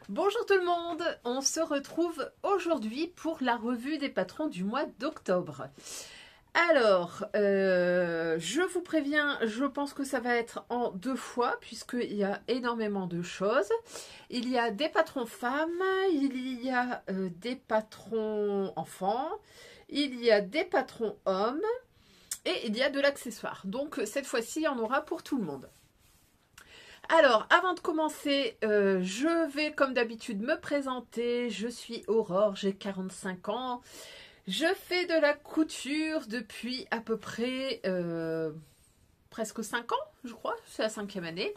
Bonjour tout le monde, on se retrouve aujourd'hui pour la revue des patrons du mois d'octobre. Alors, je vous préviens, je pense que ça va être en 2 fois puisqu'il y a énormément de choses. Il y a des patrons femmes, il y a des patrons enfants, il y a des patrons hommes et il y a de l'accessoire. Donc cette fois-ci, il y en aura pour tout le monde. Alors, avant de commencer, je vais comme d'habitude me présenter. Je suis Aurore, j'ai 45 ans. Je fais de la couture depuis à peu près presque 5 ans, je crois. C'est la 5e année.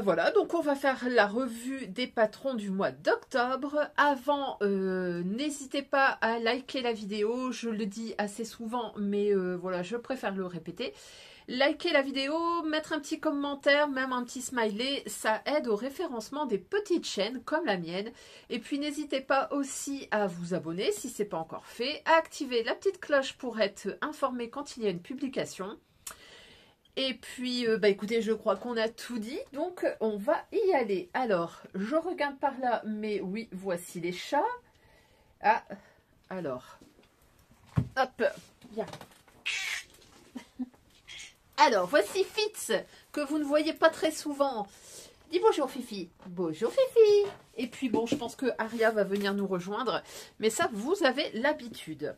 Voilà, donc on va faire la revue des patrons du mois d'octobre. Avant, n'hésitez pas à liker la vidéo. Je le dis assez souvent, mais voilà, je préfère le répéter. Liker la vidéo, mettre un petit commentaire, même un petit smiley, ça aide au référencement des petites chaînes comme la mienne. Et puis n'hésitez pas aussi à vous abonner si ce n'est pas encore fait, à activer la petite cloche pour être informé quand il y a une publication. Et puis, écoutez, je crois qu'on a tout dit, donc on va y aller. Alors, je regarde par là, mais oui, voici les chats. Ah, alors, hop, viens. Alors, voici Fitz, que vous ne voyez pas très souvent. Dis bonjour Fifi. Bonjour Fifi. Et puis bon, je pense que Aria va venir nous rejoindre. Mais ça, vous avez l'habitude.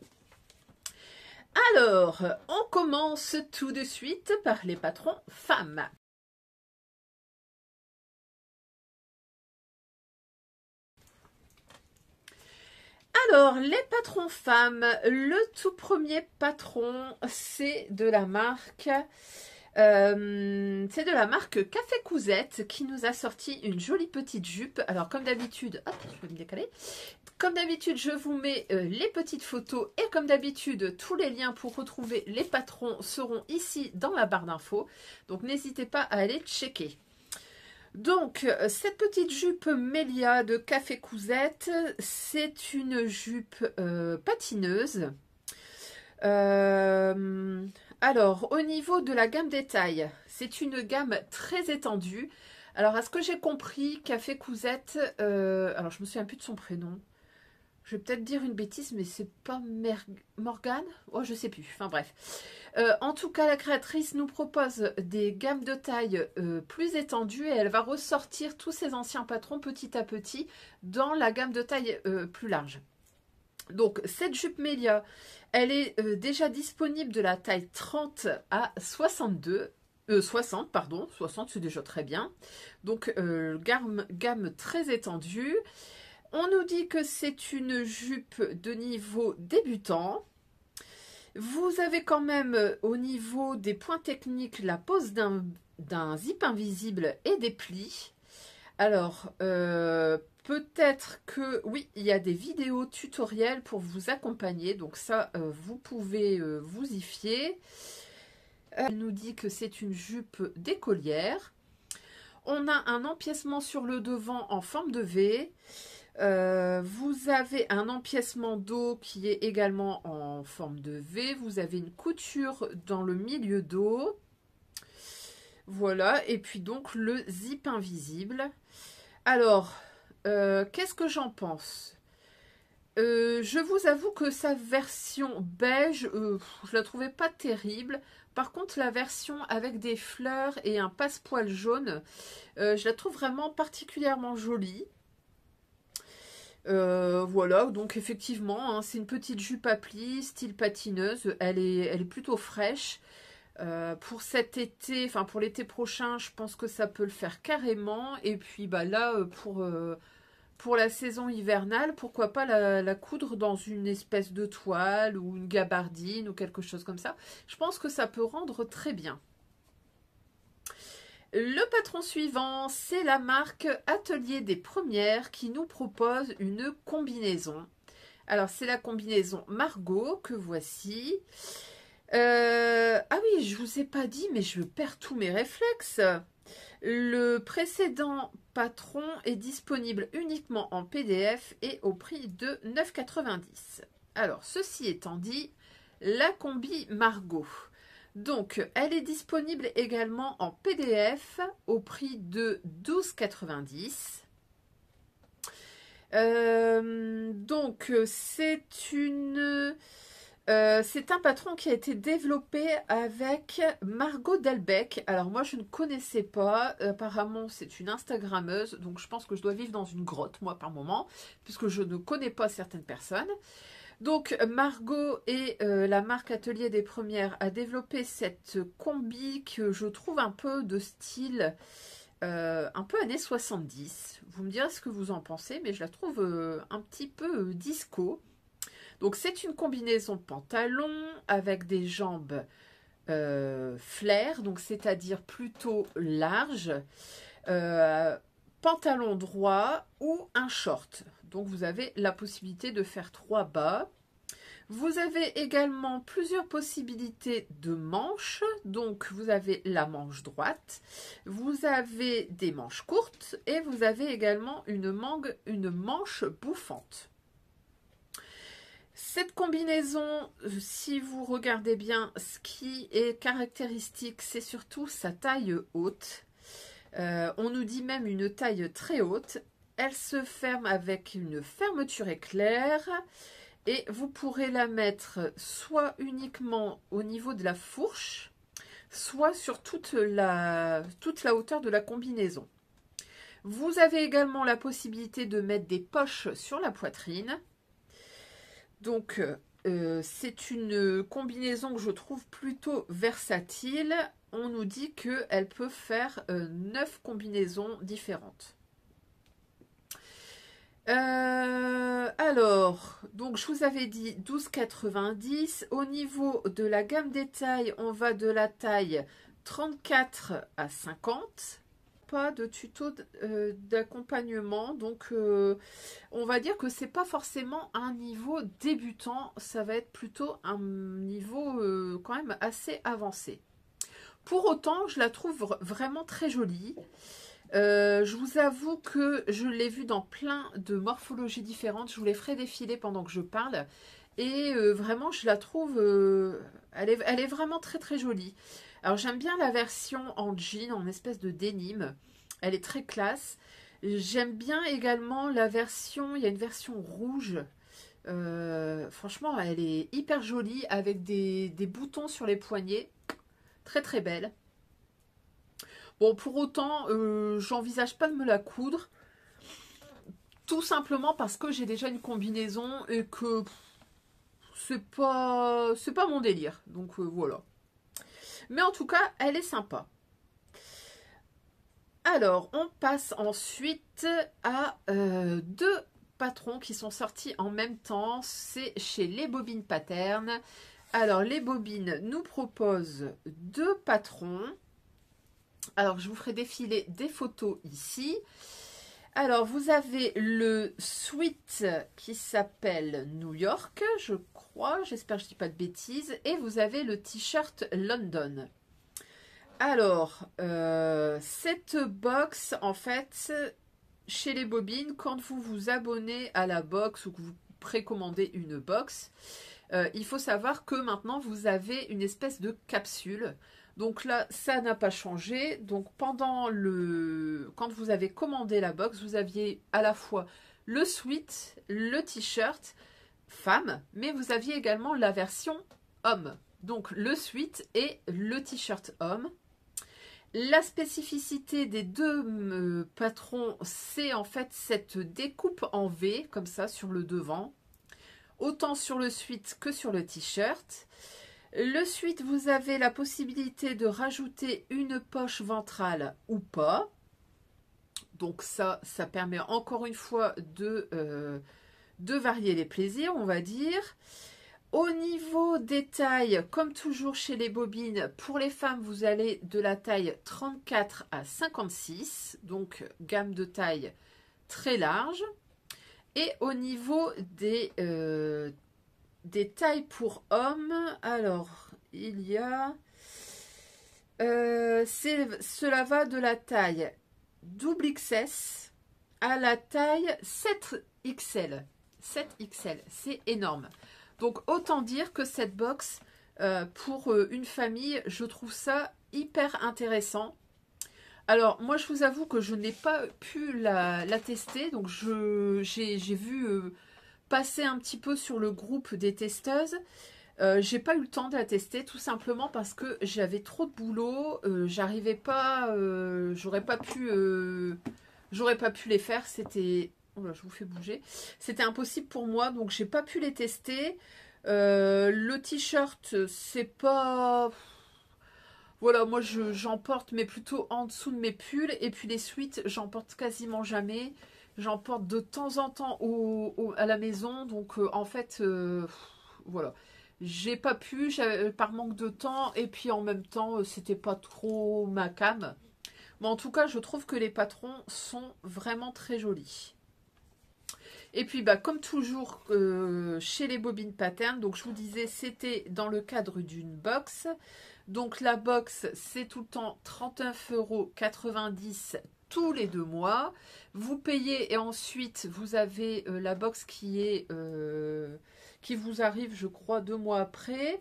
Alors, on commence tout de suite par les patrons femmes. Alors, les patrons femmes, le tout premier patron, c'est de la marque Café Cousette qui nous a sorti une jolie petite jupe. Alors, comme d'habitude, hop, je vais me décaler. Comme d'habitude, je vous mets les petites photos et comme d'habitude, tous les liens pour retrouver les patrons seront ici dans la barre d'infos. Donc, n'hésitez pas à aller checker. Donc, cette petite jupe Mélia de Café Cousette, c'est une jupe patineuse. Alors, au niveau de la gamme détail, c'est une gamme très étendue. Alors, à ce que j'ai compris, Café Cousette, alors je me souviens plus de son prénom. Je vais peut-être dire une bêtise, mais c'est pas Morgane? Oh, je sais plus. Enfin bref. En tout cas, la créatrice nous propose des gammes de taille plus étendues et elle va ressortir tous ses anciens patrons petit à petit dans la gamme de taille plus large. Donc, cette jupe Mélia, elle est déjà disponible de la taille 30 à 62. 60, pardon. 60, c'est déjà très bien. Donc, gamme très étendue. On nous dit que c'est une jupe de niveau débutant. Vous avez quand même au niveau des points techniques la pose d'un zip invisible et des plis. Alors, peut-être que, oui, il y a des vidéos tutoriels pour vous accompagner. Donc ça, vous pouvez vous y fier. Elle nous dit que c'est une jupe d'écolière. On a un empiècement sur le devant en forme de V. Vous avez un empiècement dos qui est également en forme de V. Vous avez une couture dans le milieu dos. Voilà. Et puis donc le zip invisible. Alors, qu'est-ce que j'en pense? Je vous avoue que sa version beige, je la trouvais pas terrible. Par contre, la version avec des fleurs et un passepoil jaune, je la trouve vraiment particulièrement jolie. Voilà, donc effectivement, hein, c'est une petite jupe à plis, style patineuse. Elle est plutôt fraîche. Pour cet été, enfin pour l'été prochain, je pense que ça peut le faire carrément. Et puis bah là, pour la saison hivernale, pourquoi pas la coudre dans une espèce de toile ou une gabardine ou quelque chose comme ça. Je pense que ça peut rendre très bien. Le patron suivant, c'est la marque Atelier des Premières qui nous propose une combinaison. Alors, c'est la combinaison Margot que voici. Ah oui, je vous ai pas dit, mais je perds tous mes réflexes. Le précédent patron est disponible uniquement en PDF et au prix de 9,90 €. Alors, ceci étant dit, la combi Margot. Donc, elle est disponible également en PDF au prix de 12,90 €. Donc, c'est un patron qui a été développé avec Margot Delbecq. Alors moi je ne connaissais pas, apparemment c'est une Instagrammeuse, donc je pense que je dois vivre dans une grotte moi par moment, puisque je ne connais pas certaines personnes. Donc Margot et la marque Atelier des Premières a développé cette combi que je trouve un peu de style un peu années 70. Vous me direz ce que vous en pensez, mais je la trouve un petit peu disco. Donc c'est une combinaison pantalon avec des jambes flair, donc c'est-à-dire plutôt large, euh, pantalon droit ou un short. Donc vous avez la possibilité de faire 3 bas. Vous avez également plusieurs possibilités de manches. Donc vous avez la manche droite, vous avez des manches courtes et vous avez également une manche bouffante. Cette combinaison, si vous regardez bien, ce qui est caractéristique, c'est surtout sa taille haute. On nous dit même une taille très haute. Elle se ferme avec une fermeture éclair et vous pourrez la mettre soit uniquement au niveau de la fourche, soit sur toute la hauteur de la combinaison. Vous avez également la possibilité de mettre des poches sur la poitrine. Donc, c'est une combinaison que je trouve plutôt versatile. On nous dit qu'elle peut faire 9 combinaisons différentes. Alors, donc je vous avais dit 12,90. Au niveau de la gamme des tailles, on va de la taille 34 à 50. Pas de tuto d'accompagnement, donc on va dire que c'est pas forcément un niveau débutant, ça va être plutôt un niveau quand même assez avancé. Pour autant, je la trouve vraiment très jolie. Je vous avoue que je l'ai vue dans plein de morphologies différentes. Je vous les ferai défiler pendant que je parle. Et vraiment, je la trouve... elle est vraiment très très jolie. Alors, j'aime bien la version en jean, en espèce de denim. Elle est très classe. J'aime bien également la version... Il y a une version rouge. Franchement, elle est hyper jolie avec des boutons sur les poignets. Très très belle. Bon, pour autant, j'envisage pas de me la coudre. Tout simplement parce que j'ai déjà une combinaison et que c'est pas mon délire. Donc voilà. Mais en tout cas, elle est sympa. Alors, on passe ensuite à 2 patrons qui sont sortis en même temps. C'est chez Les Bobines Pattern. Alors, Les Bobines nous proposent 2 patrons. Alors, je vous ferai défiler des photos ici. Alors, vous avez le sweat qui s'appelle New York, je crois. J'espère que je ne dis pas de bêtises. Et vous avez le t-shirt London. Alors, cette box, en fait, chez Les Bobines, quand vous vous abonnez à la box ou que vous précommandez une box, il faut savoir que maintenant, vous avez une espèce de capsule. Donc là, ça n'a pas changé. Donc quand vous avez commandé la box, vous aviez à la fois le sweat, le t-shirt femme, mais vous aviez également la version homme. Donc le sweat et le t-shirt homme. La spécificité des 2 patrons, c'est en fait cette découpe en V, comme ça, sur le devant. Autant sur le sweat que sur le t-shirt. Le sweat, vous avez la possibilité de rajouter une poche ventrale ou pas. Donc ça permet encore une fois de varier les plaisirs, on va dire. Au niveau des tailles, comme toujours chez Les Bobines, pour les femmes, vous allez de la taille 34 à 56. Donc gamme de taille très large. Et au niveau des tailles pour hommes, alors il y a cela va de la taille double XS à la taille 7XL. 7XL, c'est énorme. Donc autant dire que cette box pour une famille, je trouve ça hyper intéressant. Alors, moi, je vous avoue que je n'ai pas pu la tester. Donc, j'ai vu passer un petit peu sur le groupe des testeuses. J'ai pas eu le temps de la tester, tout simplement parce que j'avais trop de boulot. J'arrivais pas... j'aurais pas pu les faire. C'était... Oh là, je vous fais bouger. C'était impossible pour moi, donc j'ai pas pu les tester. Le t-shirt, c'est pas... Voilà, moi j'en porte, mais plutôt en dessous de mes pulls. Et puis les sweats, j'en porte quasiment jamais. J'en porte de temps en temps à la maison. Donc en fait, voilà. J'ai pas pu, par manque de temps. Et puis en même temps, c'était pas trop ma came. Mais en tout cas, je trouve que les patrons sont vraiment très jolis. Et puis, bah, comme toujours, chez les Bobines Pattern, donc je vous disais, c'était dans le cadre d'une box. Donc, la box, c'est tout le temps 39,90 € tous les 2 mois. Vous payez et ensuite, vous avez la box qui vous arrive, je crois, 2 mois après.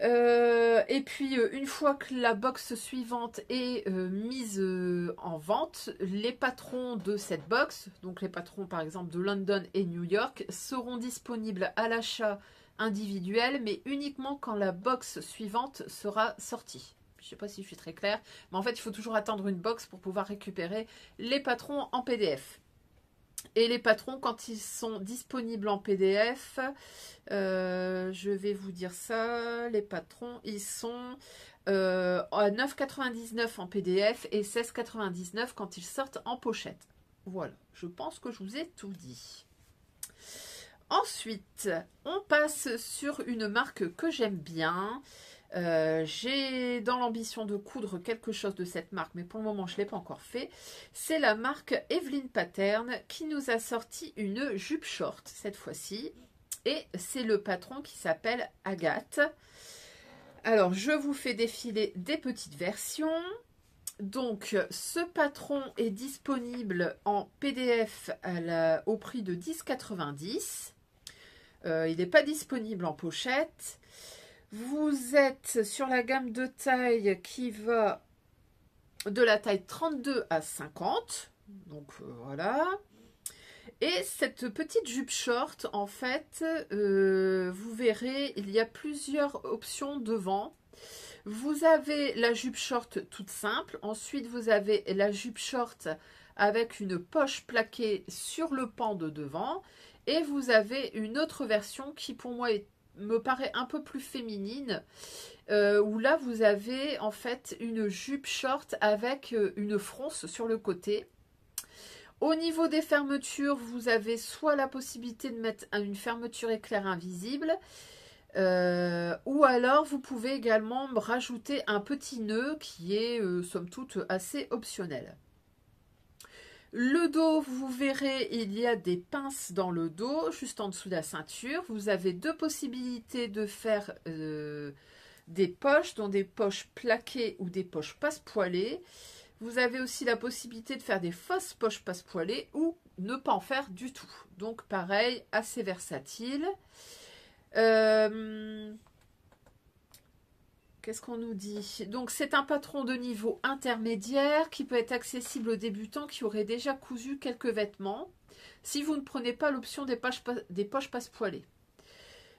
Et puis une fois que la box suivante est mise en vente, les patrons de cette box, donc les patrons par exemple de London et New York, seront disponibles à l'achat individuel, mais uniquement quand la box suivante sera sortie. Je ne sais pas si je suis très claire, mais en fait il faut toujours attendre une box pour pouvoir récupérer les patrons en PDF. Et les patrons, quand ils sont disponibles en PDF, je vais vous dire ça, les patrons, ils sont à 9,99 € en PDF et 16,99 € quand ils sortent en pochette. Voilà, je pense que je vous ai tout dit. Ensuite, on passe sur une marque que j'aime bien. J'ai dans l'ambition de coudre quelque chose de cette marque, mais pour le moment je ne l'ai pas encore fait. C'est la marque Evelyn Pattern qui nous a sorti une jupe short cette fois-ci. Et c'est le patron qui s'appelle Agathe. Alors je vous fais défiler des petites versions. Donc ce patron est disponible en PDF au prix de 10,90 €. Il n'est pas disponible en pochette. Vous êtes sur la gamme de taille qui va de la taille 32 à 50. Donc voilà. Et cette petite jupe short, en fait, vous verrez, il y a plusieurs options devant. Vous avez la jupe short toute simple. Ensuite, vous avez la jupe short avec une poche plaquée sur le pan de devant. Et vous avez une autre version qui, pour moi, me paraît un peu plus féminine, où là vous avez en fait une jupe short avec une fronce sur le côté. Au niveau des fermetures, vous avez soit la possibilité de mettre une fermeture éclair invisible, ou alors vous pouvez également rajouter un petit nœud qui est somme toute assez optionnel. Le dos, vous verrez, il y a des pinces dans le dos, juste en dessous de la ceinture. Vous avez deux possibilités de faire des poches, dont des poches plaquées ou des poches passe-poilées. Vous avez aussi la possibilité de faire des fausses poches passe-poilées ou ne pas en faire du tout. Donc pareil, assez versatile. Qu'est-ce qu'on nous dit? Donc c'est un patron de niveau intermédiaire qui peut être accessible aux débutants qui auraient déjà cousu quelques vêtements, si vous ne prenez pas l'option des poches passe-poilées.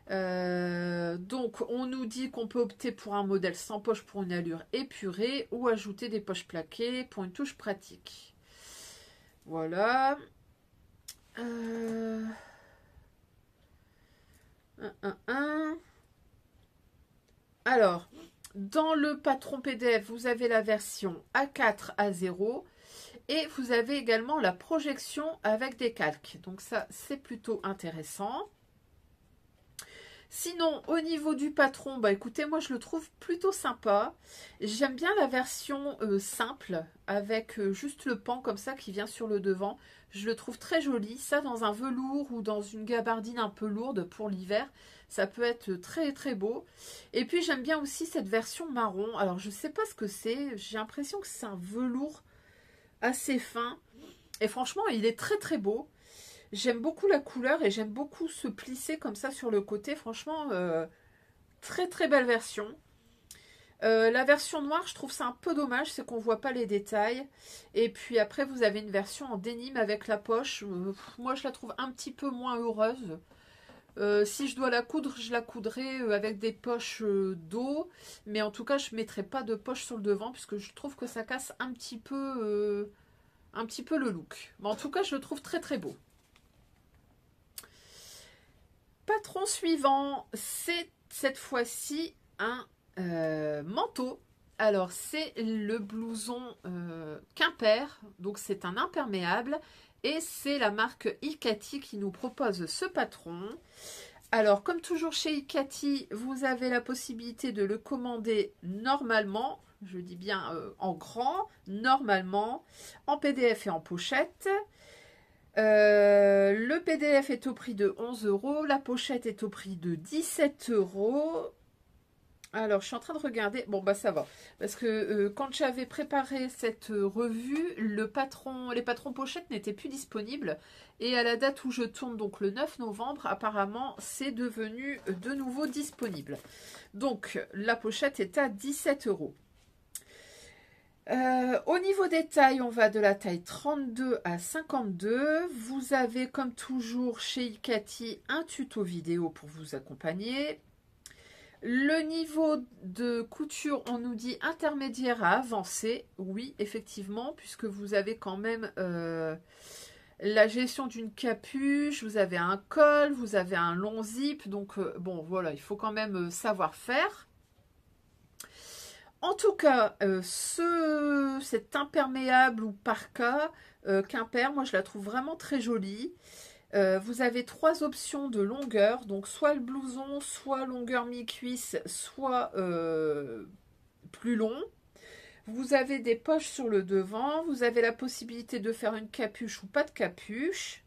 Donc on nous dit qu'on peut opter pour un modèle sans poche pour une allure épurée ou ajouter des poches plaquées pour une touche pratique. Voilà. Alors, dans le patron PDF, vous avez la version A4 A0 et vous avez également la projection avec des calques. Donc ça, c'est plutôt intéressant. Sinon, au niveau du patron, bah écoutez, moi je le trouve plutôt sympa. J'aime bien la version simple avec juste le pan comme ça qui vient sur le devant. Je le trouve très joli. Ça, dans un velours ou dans une gabardine un peu lourde pour l'hiver, ça peut être très très beau. Et puis j'aime bien aussi cette version marron. Alors je ne sais pas ce que c'est. J'ai l'impression que c'est un velours assez fin. Et franchement, il est très très beau. J'aime beaucoup la couleur et j'aime beaucoup se plisser comme ça sur le côté. Franchement, très très belle version. La version noire, je trouve ça un peu dommage, c'est qu'on ne voit pas les détails. Et puis après, vous avez une version en dénime avec la poche. Moi, je la trouve un petit peu moins heureuse. Si je dois la coudre, je la coudrai avec des poches dos. Mais en tout cas, je ne mettrai pas de poche sur le devant, puisque je trouve que ça casse un petit peu le look. Mais en tout cas, je le trouve très très beau. Patron suivant, c'est cette fois-ci un manteau. Alors, c'est le blouson Quimper. Donc, c'est un imperméable. Et c'est la marque Ikati qui nous propose ce patron. Alors, comme toujours chez Ikati, vous avez la possibilité de le commander normalement. Je dis bien en grand, normalement, en PDF et en pochette. Le PDF est au prix de 11 €. La pochette est au prix de 17 €. Alors, je suis en train de regarder. Bon, bah ça va. Parce que quand j'avais préparé cette revue, les patrons pochettes n'étaient plus disponibles. Et à la date où je tourne, donc le 9 novembre, apparemment, c'est devenu de nouveau disponible. Donc, la pochette est à 17 €. Au niveau des tailles, on va de la taille 32 à 52. Vous avez, comme toujours, chez Ikati, un tuto vidéo pour vous accompagner. Le niveau de couture, on nous dit intermédiaire à avancé. Oui, effectivement, puisque vous avez quand même la gestion d'une capuche, vous avez un col, vous avez un long zip. Donc, bon, voilà, il faut quand même savoir faire. En tout cas, cet imperméable ou parka Quimper, moi je la trouve vraiment très jolie. Vous avez 3 options de longueur, donc soit le blouson, soit longueur mi-cuisse, soit plus long. Vous avez des poches sur le devant, vous avez la possibilité de faire une capuche ou pas de capuche.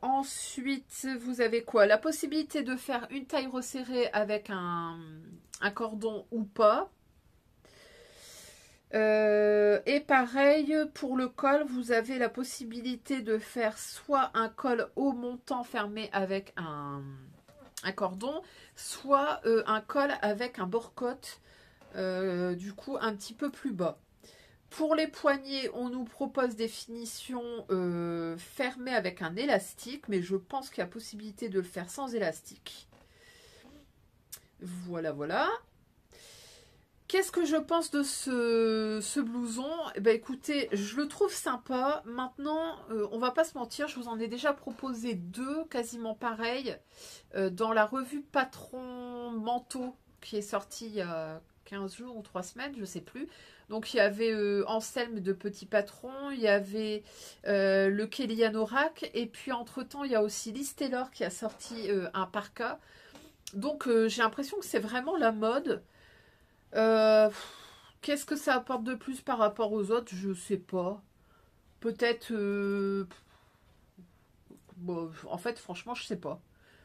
Ensuite, vous avez quoi? La possibilité de faire une taille resserrée avec un cordon ou pas. Et pareil, pour le col, vous avez la possibilité de faire soit un col haut montant fermé avec un cordon, soit un col avec un bord-côte, du coup un petit peu plus bas. Pour les poignets, on nous propose des finitions fermées avec un élastique, mais je pense qu'il y a possibilité de le faire sans élastique. Voilà, voilà. Qu'est-ce que je pense de ce blouson? Eh ben, écoutez, je le trouve sympa. Maintenant, on va pas se mentir, je vous en ai déjà proposé 2 quasiment pareils dans la revue Patron Manteau qui est sortie il y a 15 jours ou 3 semaines, je sais plus. Donc il y avait Anselme de Petit Patron, il y avait le Kelly Anorak, et puis entre-temps il y a aussi Liz Taylor qui a sorti un parka. Donc j'ai l'impression que c'est vraiment la mode. Qu'est-ce que ça apporte de plus par rapport aux autres? Je sais pas. Peut-être... bon, en fait, franchement, je sais pas.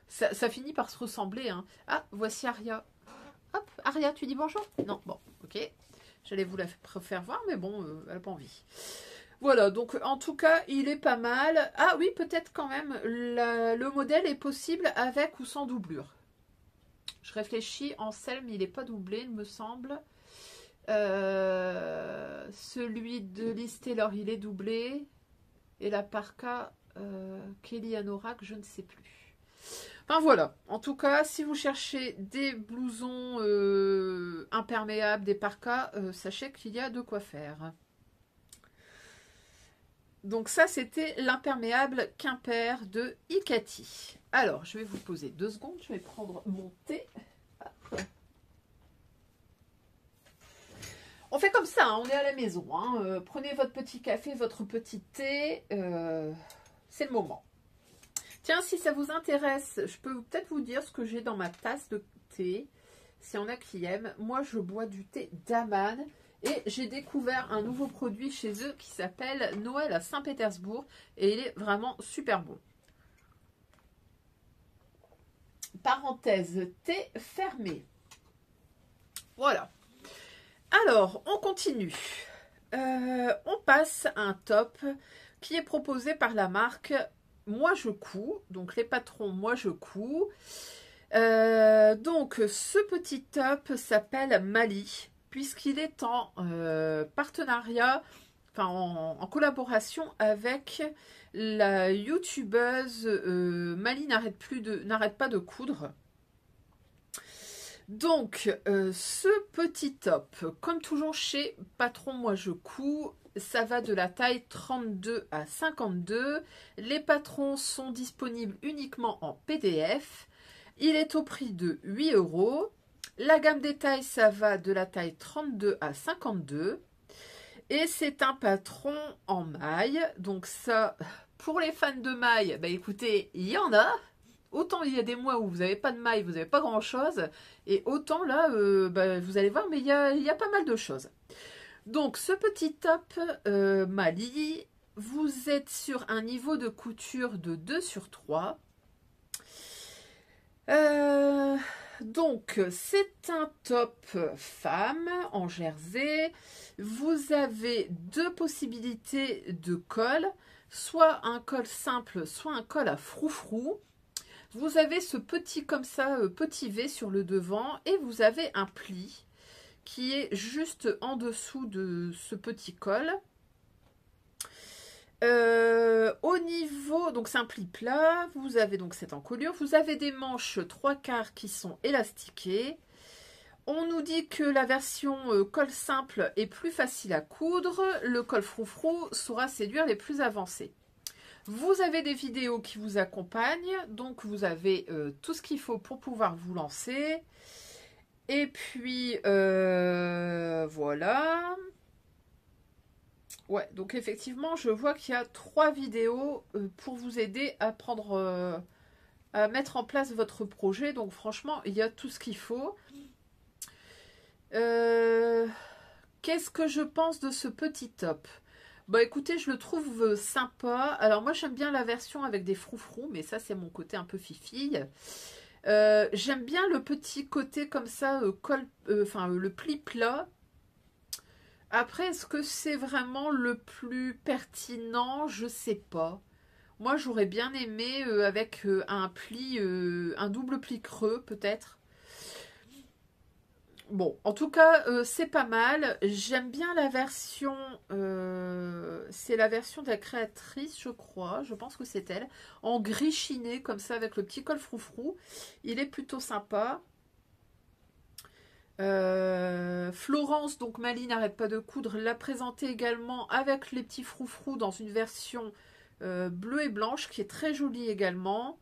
Ça finit par se ressembler. Hein. Ah, voici Aria. Hop, Aria, tu dis bonjour? Non, bon, ok. J'allais vous la faire voir, mais bon, elle n'a pas envie. Voilà, donc en tout cas, il est pas mal. Ah oui, peut-être quand même, le modèle est possible avec ou sans doublure. Je réfléchis, Anselme, il n'est pas doublé, il me semble. Celui de Liz Taylor, il est doublé. Et la parka Kelly Anorak, je ne sais plus. Enfin voilà, en tout cas, si vous cherchez des blousons imperméables, des parkas, sachez qu'il y a de quoi faire. Donc ça, c'était l'imperméable Quimper de Ikati. Alors, je vais vous poser 2 secondes, je vais prendre mon thé. On fait comme ça, hein, on est à la maison. Hein. Prenez votre petit café, votre petit thé. C'est le moment. Tiens, si ça vous intéresse, je peux peut-être vous dire ce que j'ai dans ma tasse de thé. S'il y en a qui aiment. Moi, je bois du thé Daman. Et j'ai découvert un nouveau produit chez eux qui s'appelle Noël à Saint-Pétersbourg. Et il est vraiment super bon. Parenthèse, thé fermé. Voilà. Alors, on continue. On passe à un top qui est proposé par la marque Moi Je Couds. Donc, les patrons Moi Je Couds. Donc, ce petit top s'appelle Mali, puisqu'il est en partenariat, enfin en collaboration avec la youtubeuse Mali n'arrête pas de coudre. Donc, ce petit top, comme toujours chez Patron Moi Je Couds, ça va de la taille 32 à 52. Les patrons sont disponibles uniquement en PDF. Il est au prix de 8 €. La gamme des tailles, ça va de la taille 32 à 52. Et c'est un patron en maille. Donc ça, pour les fans de maille, bah écoutez, il y en a. Autant il y a des mois où vous n'avez pas de maille, vous n'avez pas grand chose. Et autant là, bah, vous allez voir, mais il y a pas mal de choses. Donc ce petit top Mali, vous êtes sur un niveau de couture de 2 sur 3. Donc c'est un top femme en jersey. Vous avez deux possibilités de col, soit un col simple, soit un col à froufrou. Vous avez ce petit comme ça, petit V sur le devant et vous avez un pli qui est juste en dessous de ce petit col. Au niveau, donc c'est un pli plat, vous avez donc cette encolure, vous avez des manches 3/4 qui sont élastiquées. On nous dit que la version col simple est plus facile à coudre, le col froufrou saura séduire les plus avancés. Vous avez des vidéos qui vous accompagnent, donc vous avez tout ce qu'il faut pour pouvoir vous lancer. Et puis, voilà. Ouais, donc effectivement, je vois qu'il y a 3 vidéos pour vous aider à prendre, à mettre en place votre projet. Donc franchement, il y a tout ce qu'il faut. Qu'est-ce que je pense de ce petit top? Bah écoutez, je le trouve sympa. Alors moi, j'aime bien la version avec des froufrous, mais ça, c'est mon côté un peu fifille. J'aime bien le petit côté comme ça, le pli plat. Après, est-ce que c'est vraiment le plus pertinent? Je sais pas. Moi, j'aurais bien aimé avec un pli, un double pli creux peut-être. Bon, en tout cas, c'est pas mal. J'aime bien la version, c'est la version de la créatrice, je crois. Je pense que c'est elle. En gris chiné, comme ça, avec le petit col froufrou. Il est plutôt sympa. Florence, donc Mali n'arrête pas de coudre, l'a présenté également avec les petits froufrous dans une version bleue et blanche qui est très jolie également.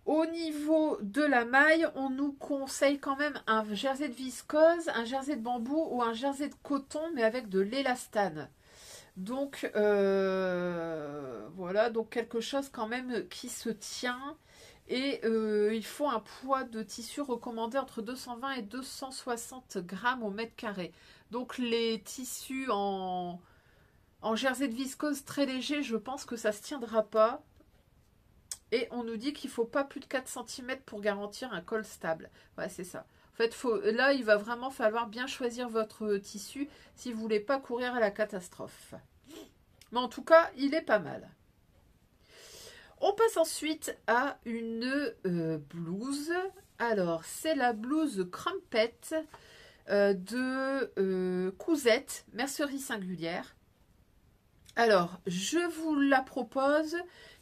Au niveau de la maille, on nous conseille quand même un jersey de viscose, un jersey de bambou ou un jersey de coton, mais avec de l'élastane. Donc, voilà, donc quelque chose quand même qui se tient. Et il faut un poids de tissu recommandé entre 220 et 260 grammes au mètre carré. Donc, les tissus en jersey de viscose très léger, je pense que ça ne se tiendra pas. Et on nous dit qu'il ne faut pas plus de 4 cm pour garantir un col stable. Ouais, c'est ça. En fait, là, il va vraiment falloir bien choisir votre tissu si vous ne voulez pas courir à la catastrophe. Mais en tout cas, il est pas mal. On passe ensuite à une blouse. Alors, c'est la blouse Crumpet de Cousette, mercerie singulière. Alors, je vous la propose.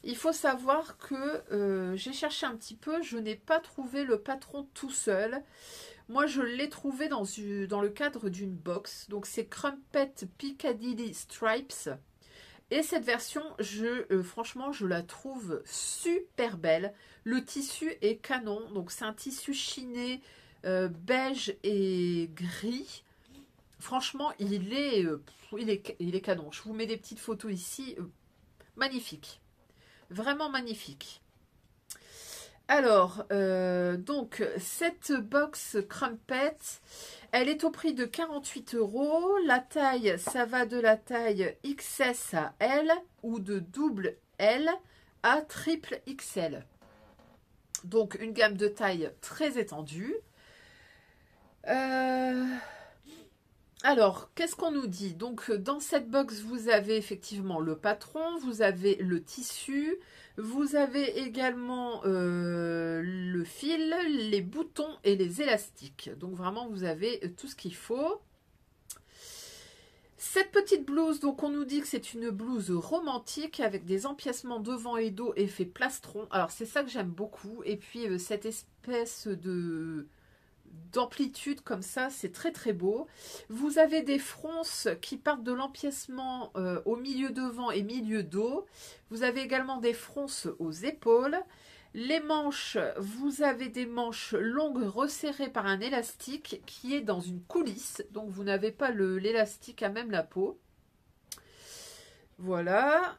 Il faut savoir que j'ai cherché un petit peu, je n'ai pas trouvé le patron tout seul. Moi, je l'ai trouvé dans le cadre d'une box. Donc, c'est Crumpet Piccadilly Stripes. Et cette version, franchement, je la trouve super belle. Le tissu est canon. Donc, c'est un tissu chiné beige et gris. Franchement, il est canon. Je vous mets des petites photos ici. Magnifique. Vraiment magnifique. Alors, donc, cette box Crumpet, elle est au prix de 48 €. La taille, ça va de la taille XS à L ou de double L à triple XL. Donc, une gamme de taille très étendue. Alors, qu'est-ce qu'on nous dit? Donc, dans cette box, vous avez effectivement le patron, vous avez le tissu, vous avez également le fil, les boutons et les élastiques. Donc, vraiment, vous avez tout ce qu'il faut. Cette petite blouse, donc on nous dit que c'est une blouse romantique avec des empiècements devant et dos effet plastron. Alors, c'est ça que j'aime beaucoup. Et puis, cette espèce de d'amplitude comme ça, c'est très très beau. Vous avez des fronces qui partent de l'empiècement au milieu devant et milieu dos. Vous avez également des fronces aux épaules. Les manches, vous avez des manches longues resserrées par un élastique qui est dans une coulisse. Donc vous n'avez pas l'élastique à même la peau. Voilà.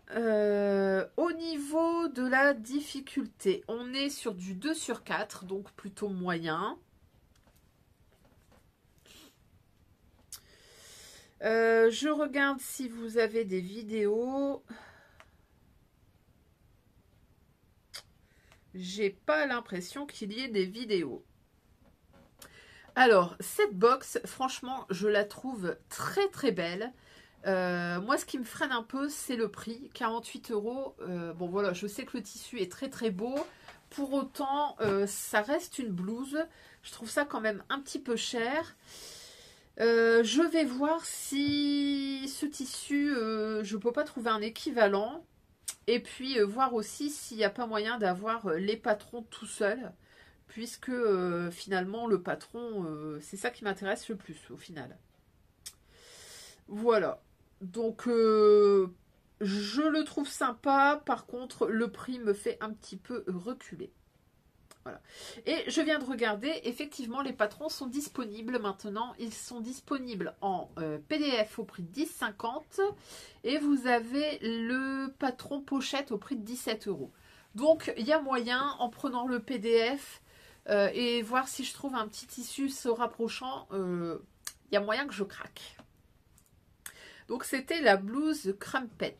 Au niveau de la difficulté, on est sur du 2/4, donc plutôt moyen. Je regarde si vous avez des vidéos. J'ai pas l'impression qu'il y ait des vidéos. Alors, cette box, franchement, je la trouve très très belle. Moi, ce qui me freine un peu, c'est le prix, 48 €. Bon, voilà, je sais que le tissu est très très beau. Pour autant, ça reste une blouse. Je trouve ça quand même un petit peu cher. Je vais voir si ce tissu, je ne peux pas trouver un équivalent. Et puis voir aussi s'il n'y a pas moyen d'avoir les patrons tout seuls. Puisque finalement le patron, c'est ça qui m'intéresse le plus au final. Voilà. Donc je le trouve sympa. Par contre, le prix me fait un petit peu reculer. Voilà. Et je viens de regarder, effectivement, les patrons sont disponibles maintenant. Ils sont disponibles en PDF au prix de 10,50 et vous avez le patron pochette au prix de 17 €. Donc, il y a moyen, en prenant le PDF et voir si je trouve un petit tissu se rapprochant, il y a moyen que je craque. Donc, c'était la blouse Crumpet.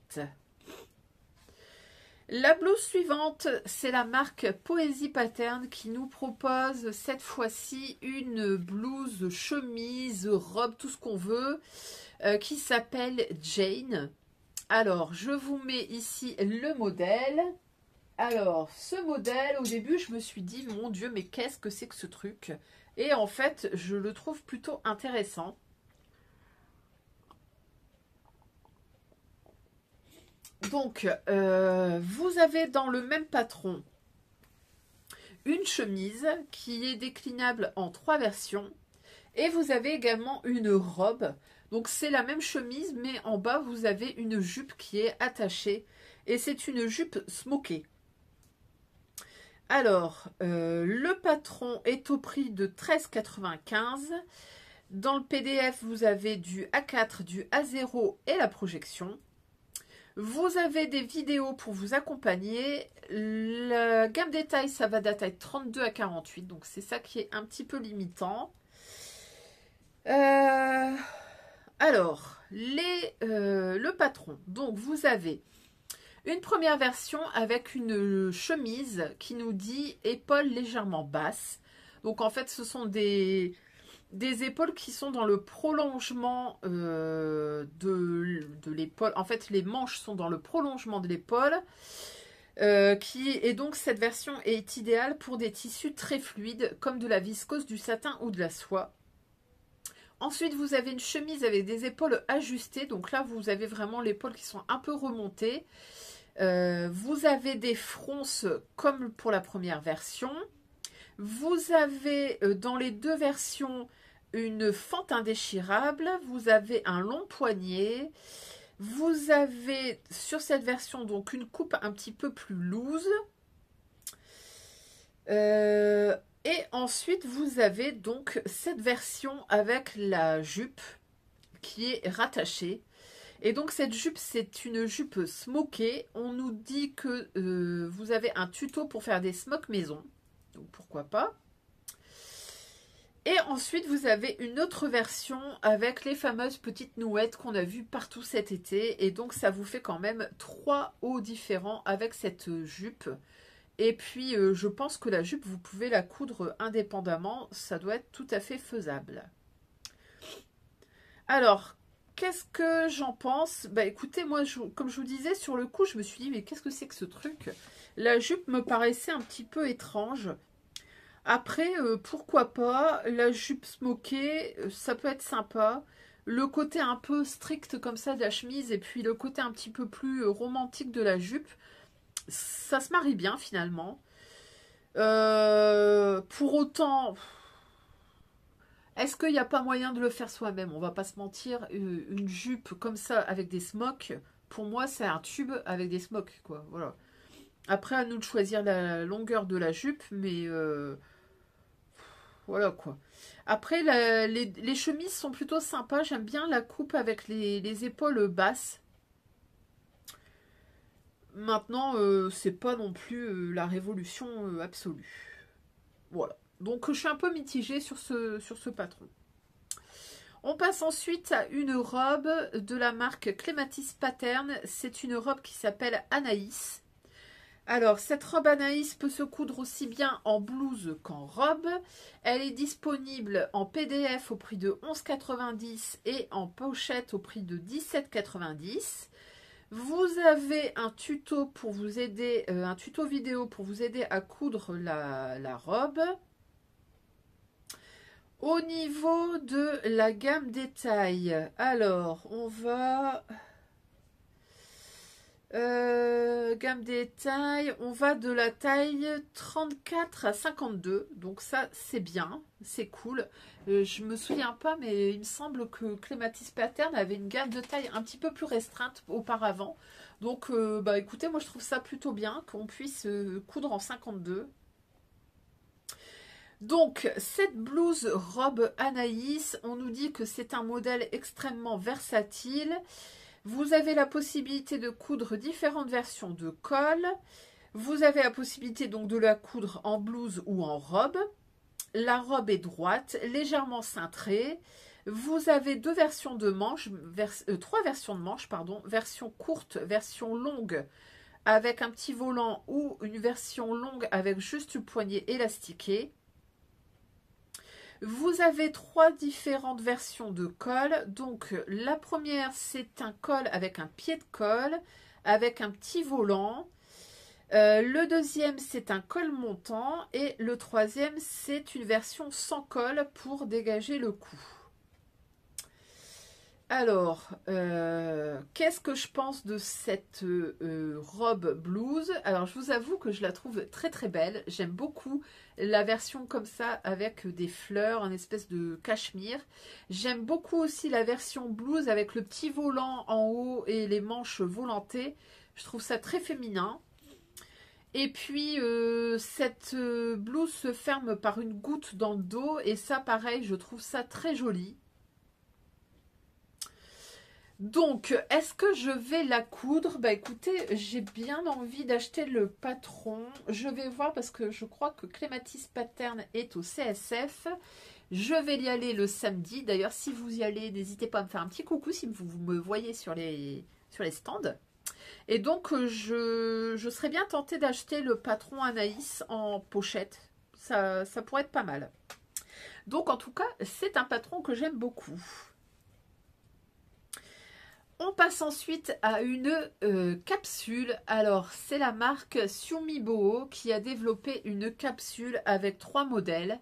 La blouse suivante, c'est la marque Poésie Pattern qui nous propose cette fois-ci une blouse, chemise, robe, tout ce qu'on veut, qui s'appelle Jane. Alors, je vous mets ici le modèle. Alors, ce modèle, au début, je me suis dit, mon Dieu, mais qu'est-ce que c'est que ce truc? Et en fait, je le trouve plutôt intéressant. Donc, vous avez dans le même patron une chemise qui est déclinable en 3 versions. Et vous avez également une robe. Donc, c'est la même chemise, mais en bas, vous avez une jupe qui est attachée. Et c'est une jupe smokée. Alors, le patron est au prix de 13,95 €. Dans le PDF, vous avez du A4, du A0 et la projection. Vous avez des vidéos pour vous accompagner. La gamme détail, ça va de la taille 32 à 48. Donc, c'est ça qui est un petit peu limitant. Alors, le patron. Donc, vous avez une première version avec une chemise qui nous dit épaules légèrement basses. Donc, en fait, ce sont des épaules qui sont dans le prolongement de l'épaule. En fait, les manches sont dans le prolongement de l'épaule. Et donc, cette version est idéale pour des tissus très fluides, comme de la viscose, du satin ou de la soie. Ensuite, vous avez une chemise avec des épaules ajustées. Donc là, vous avez vraiment l'épaule qui sont un peu remontées. Vous avez des fronces comme pour la première version. Vous avez dans les deux versions une fente indéchirable. Vous avez un long poignet. Vous avez sur cette version donc une coupe un petit peu plus loose. Et ensuite, vous avez donc cette version avec la jupe qui est rattachée. Et donc, cette jupe, c'est une jupe smokée. On nous dit que vous avez un tuto pour faire des smokes maison. Donc, pourquoi pas. Et ensuite, vous avez une autre version avec les fameuses petites nouettes qu'on a vues partout cet été. Et donc, ça vous fait quand même 3 hauts différents avec cette jupe. Et puis, je pense que la jupe, vous pouvez la coudre indépendamment. Ça doit être tout à fait faisable. Alors, qu'est-ce que j'en pense? Bah écoutez, moi, comme je vous disais, sur le coup, je me suis dit, mais qu'est-ce que c'est que ce truc? La jupe me paraissait un petit peu étrange. Après, pourquoi pas, la jupe smokée, ça peut être sympa. Le côté un peu strict comme ça de la chemise et puis le côté un petit peu plus romantique de la jupe, ça se marie bien finalement. Pour autant, est-ce qu'il n'y a pas moyen de le faire soi-même? On va pas se mentir, une jupe comme ça avec des smocks, pour moi c'est un tube avec des smocks, quoi. Voilà. Après, à nous de choisir la longueur de la jupe, mais voilà quoi. Après, les chemises sont plutôt sympas. J'aime bien la coupe avec les épaules basses. Maintenant, c'est pas non plus la révolution absolue. Voilà. Donc, je suis un peu mitigée sur ce patron. On passe ensuite à une robe de la marque Clematis Pattern. C'est une robe qui s'appelle Anaïs. Alors, cette robe Anaïs peut se coudre aussi bien en blouse qu'en robe. Elle est disponible en PDF au prix de 11,90 et en pochette au prix de 17,90. Vous avez un tuto pour vous aider, un tuto vidéo pour vous aider à coudre la robe. Au niveau de la gamme détail, alors on va... gamme détail, on va de la taille 34 à 52, donc ça c'est bien, c'est cool. Je me souviens pas, mais il me semble que Clematis Pattern avait une gamme de taille un petit peu plus restreinte auparavant. Donc bah écoutez, moi je trouve ça plutôt bien qu'on puisse coudre en 52. Donc, cette blouse robe Anaïs, on nous dit que c'est un modèle extrêmement versatile. Vous avez la possibilité de coudre différentes versions de col. Vous avez la possibilité donc de la coudre en blouse ou en robe. La robe est droite, légèrement cintrée. Vous avez deux versions de manches, trois versions de manches, pardon, version courte, version longue avec un petit volant ou une version longue avec juste une poignée élastiquée. Vous avez trois différentes versions de col. Donc la première, c'est un col avec un pied de col, avec un petit volant. Le deuxième, c'est un col montant. Et le troisième, c'est une version sans col pour dégager le cou. Alors, qu'est-ce que je pense de cette robe blouse? Alors, je vous avoue que je la trouve très très belle. J'aime beaucoup la version comme ça avec des fleurs, un espèce de cachemire. J'aime beaucoup aussi la version blouse avec le petit volant en haut et les manches volantées. Je trouve ça très féminin. Et puis, cette blouse se ferme par une goutte dans le dos. Et ça, pareil, je trouve ça très joli. Donc, est-ce que je vais la coudre? Bah écoutez, j'ai bien envie d'acheter le patron. Je vais voir parce que je crois que Clematis Pattern est au CSF. Je vais y aller le samedi. D'ailleurs, si vous y allez, n'hésitez pas à me faire un petit coucou si vous me voyez sur les stands. Et donc, je serais bien tentée d'acheter le patron Anaïs en pochette. Ça pourrait être pas mal. Donc, en tout cas, c'est un patron que j'aime beaucoup. On passe ensuite à une capsule. Alors, c'est la marque Sumibo qui a développé une capsule avec trois modèles.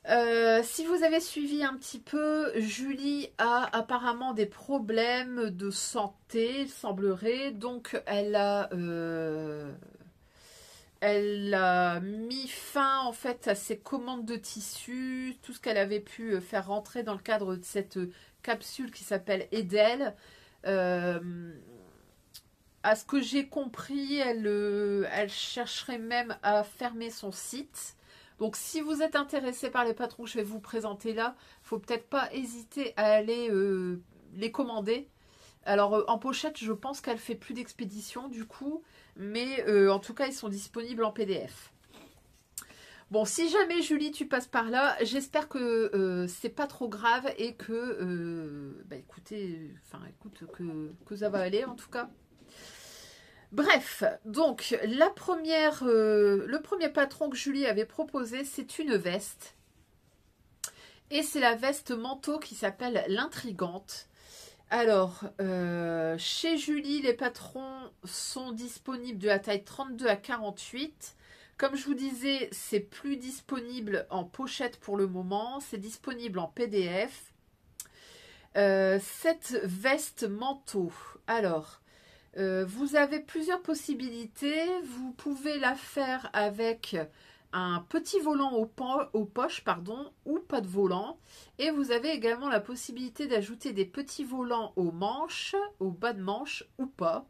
Si vous avez suivi un petit peu, Julie a apparemment des problèmes de santé, il semblerait. Donc, elle a mis fin en fait à ses commandes de tissus, tout ce qu'elle avait pu faire rentrer dans le cadre de cette capsule qui s'appelle Edel. À ce que j'ai compris, elle chercherait même à fermer son site. Donc si vous êtes intéressé par les patrons que je vais vous présenter là, il ne faut peut-être pas hésiter à aller les commander. Alors en pochette, je pense qu'elle fait plus d'expédition du coup, mais en tout cas, ils sont disponibles en PDF. Bon, si jamais Julie, tu passes par là, j'espère que c'est pas trop grave et que, bah écoutez, que ça va aller en tout cas. Bref, donc le premier patron que Julie avait proposé, c'est une veste. Et c'est la veste manteau qui s'appelle l'Intrigante. Alors, chez Julie, les patrons sont disponibles de la taille 32 à 48. Comme je vous disais, c'est plus disponible en pochette pour le moment. C'est disponible en PDF. Cette veste manteau. Alors, vous avez plusieurs possibilités. Vous pouvez la faire avec un petit volant aux poches, pardon, ou pas de volant. Et vous avez également la possibilité d'ajouter des petits volants aux manches, au bas de manche ou pas.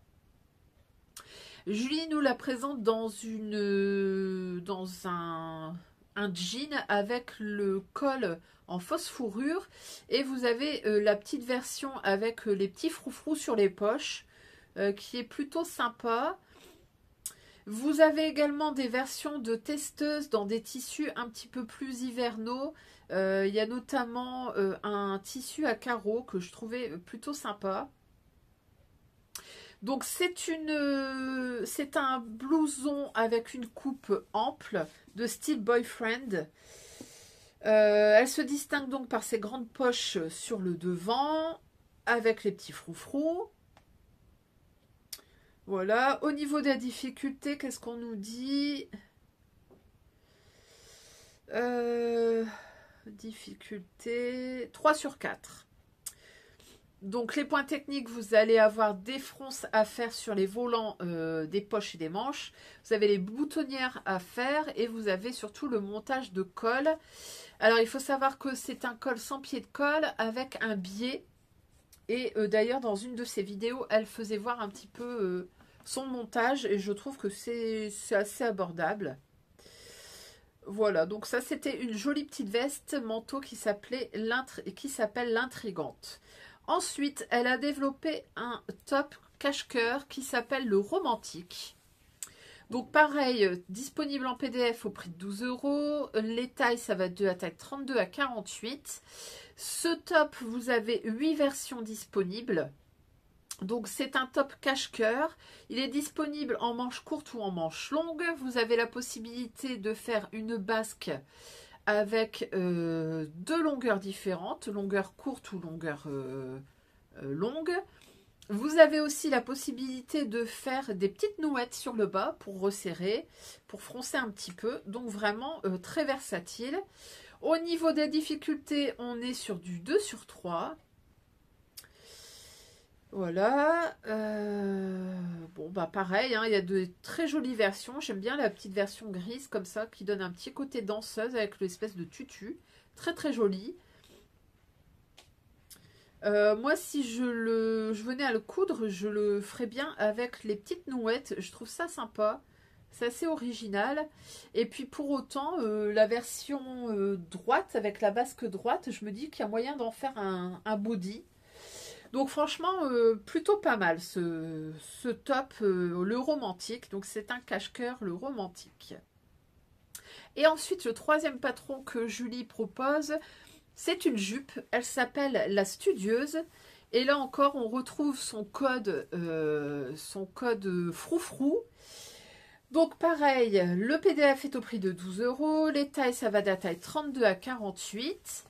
Julie nous la présente dans un jean avec le col en fausse fourrure. Et vous avez la petite version avec les petits froufrous sur les poches, qui est plutôt sympa. Vous avez également des versions de testeuses dans des tissus un petit peu plus hivernaux. Il y a notamment un tissu à carreaux que je trouvais plutôt sympa. Donc c'est un blouson avec une coupe ample de style boyfriend. Elle se distingue donc par ses grandes poches sur le devant avec les petits froufrous. Voilà, au niveau de la difficulté, qu'est-ce qu'on nous dit? Difficulté 3 sur 4. Donc les points techniques, vous allez avoir des fronces à faire sur les volants des poches et des manches. Vous avez les boutonnières à faire et vous avez surtout le montage de col. Alors il faut savoir que c'est un col sans pied de colle avec un biais. Et d'ailleurs dans une de ses vidéos, elle faisait voir un petit peu son montage et je trouve que c'est assez abordable. Voilà, donc ça c'était une jolie petite veste manteau qui s'appelle l'Intrigante. Ensuite, elle a développé un top cache-cœur qui s'appelle le Romantique. Donc pareil, disponible en PDF au prix de 12 €. Les tailles, ça va de la taille 32 à 48. Ce top, vous avez 8 versions disponibles. Donc c'est un top cache-cœur. Il est disponible en manche courte ou en manche longue. Vous avez la possibilité de faire une basque avec deux longueurs différentes, longueur courte ou longueur longue. Vous avez aussi la possibilité de faire des petites nouettes sur le bas pour resserrer, pour froncer un petit peu. Donc vraiment très versatile. Au niveau des difficultés, on est sur du 2 sur 3. Voilà. Bon, bah pareil, hein, il y a de très jolies versions. J'aime bien la petite version grise comme ça, qui donne un petit côté danseuse avec l'espèce de tutu. Très très jolie. Moi, si je venais à le coudre, je le ferais bien avec les petites nouettes. Je trouve ça sympa. C'est assez original. Et puis pour autant, la version droite, avec la basque droite, je me dis qu'il y a moyen d'en faire un body. Donc franchement, plutôt pas mal ce top, le romantique. Donc c'est un cache-cœur, le romantique. Et ensuite, le troisième patron que Julie propose, c'est une jupe. Elle s'appelle la Studieuse. Et là encore, on retrouve son code froufrou. Donc pareil, le PDF est au prix de 12 €. Les tailles, ça va de la taille 32 à 48.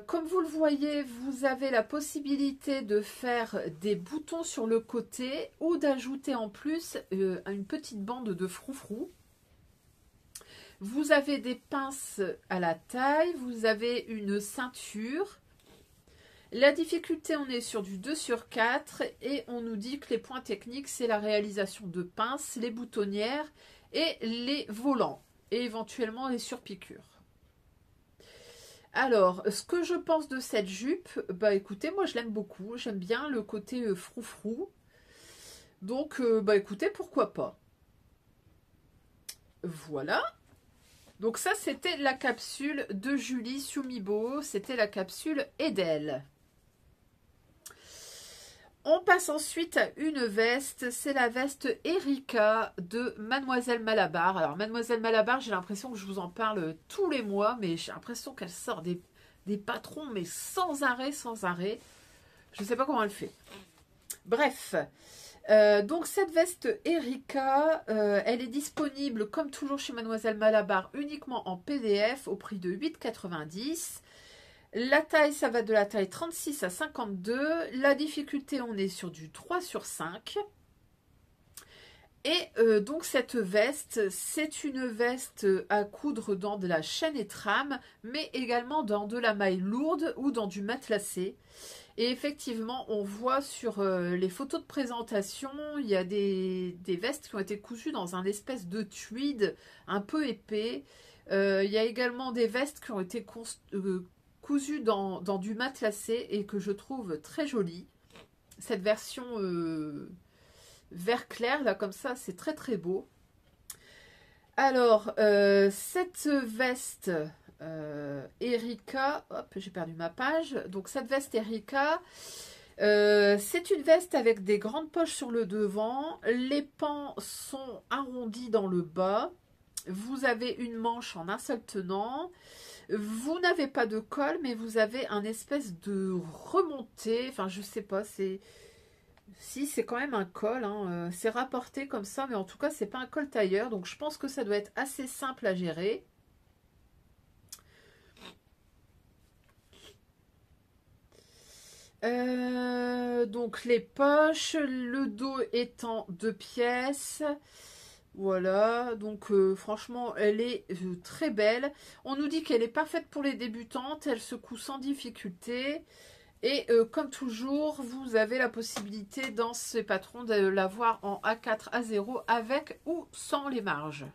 Comme vous le voyez, vous avez la possibilité de faire des boutons sur le côté ou d'ajouter en plus une petite bande de froufrou. Vous avez des pinces à la taille, vous avez une ceinture. La difficulté, on est sur du 2 sur 4 et on nous dit que les points techniques, c'est la réalisation de pinces, les boutonnières et les volants et éventuellement les surpiqûres. Alors, ce que je pense de cette jupe, bah écoutez, moi je l'aime beaucoup. J'aime bien le côté froufrou. Donc, bah écoutez, pourquoi pas. Voilà. Donc ça, c'était la capsule de Julie Sumibo. C'était la capsule Edel. On passe ensuite à une veste. C'est la veste Erika de Mademoiselle Malabar. Alors, Mademoiselle Malabar, j'ai l'impression que je vous en parle tous les mois, mais j'ai l'impression qu'elle sort des patrons, mais sans arrêt, sans arrêt. Je ne sais pas comment elle fait. Bref, donc cette veste Erika, elle est disponible, comme toujours chez Mademoiselle Malabar, uniquement en PDF au prix de 8,90 €. La taille, ça va de la taille 36 à 52. La difficulté, on est sur du 3 sur 5. Et donc cette veste, c'est une veste à coudre dans de la chaîne et trame, mais également dans de la maille lourde ou dans du matelassé. Et effectivement, on voit sur les photos de présentation, il y a des vestes qui ont été cousues dans un espèce de tweed un peu épais. Il y a également des vestes qui ont été cousues dans du matelassé et que je trouve très jolie. Cette version vert clair, là, comme ça, c'est très très beau. Alors, cette veste Erika, hop, j'ai perdu ma page. Donc, cette veste Erika, c'est une veste avec des grandes poches sur le devant. Les pans sont arrondis dans le bas. Vous avez une manche en un seul tenant. Vous n'avez pas de col, mais vous avez un espèce de remontée. Enfin, je sais pas, c'est... Si, c'est quand même un col, hein. C'est rapporté comme ça, mais en tout cas, c'est pas un col tailleur. Donc, je pense que ça doit être assez simple à gérer. Donc, les poches, le dos étant 2 pièces. Voilà, donc franchement, elle est très belle. On nous dit qu'elle est parfaite pour les débutantes, elle se coud sans difficulté. Et comme toujours, vous avez la possibilité dans ces patrons de l'avoir en A4, A0 avec ou sans les marges.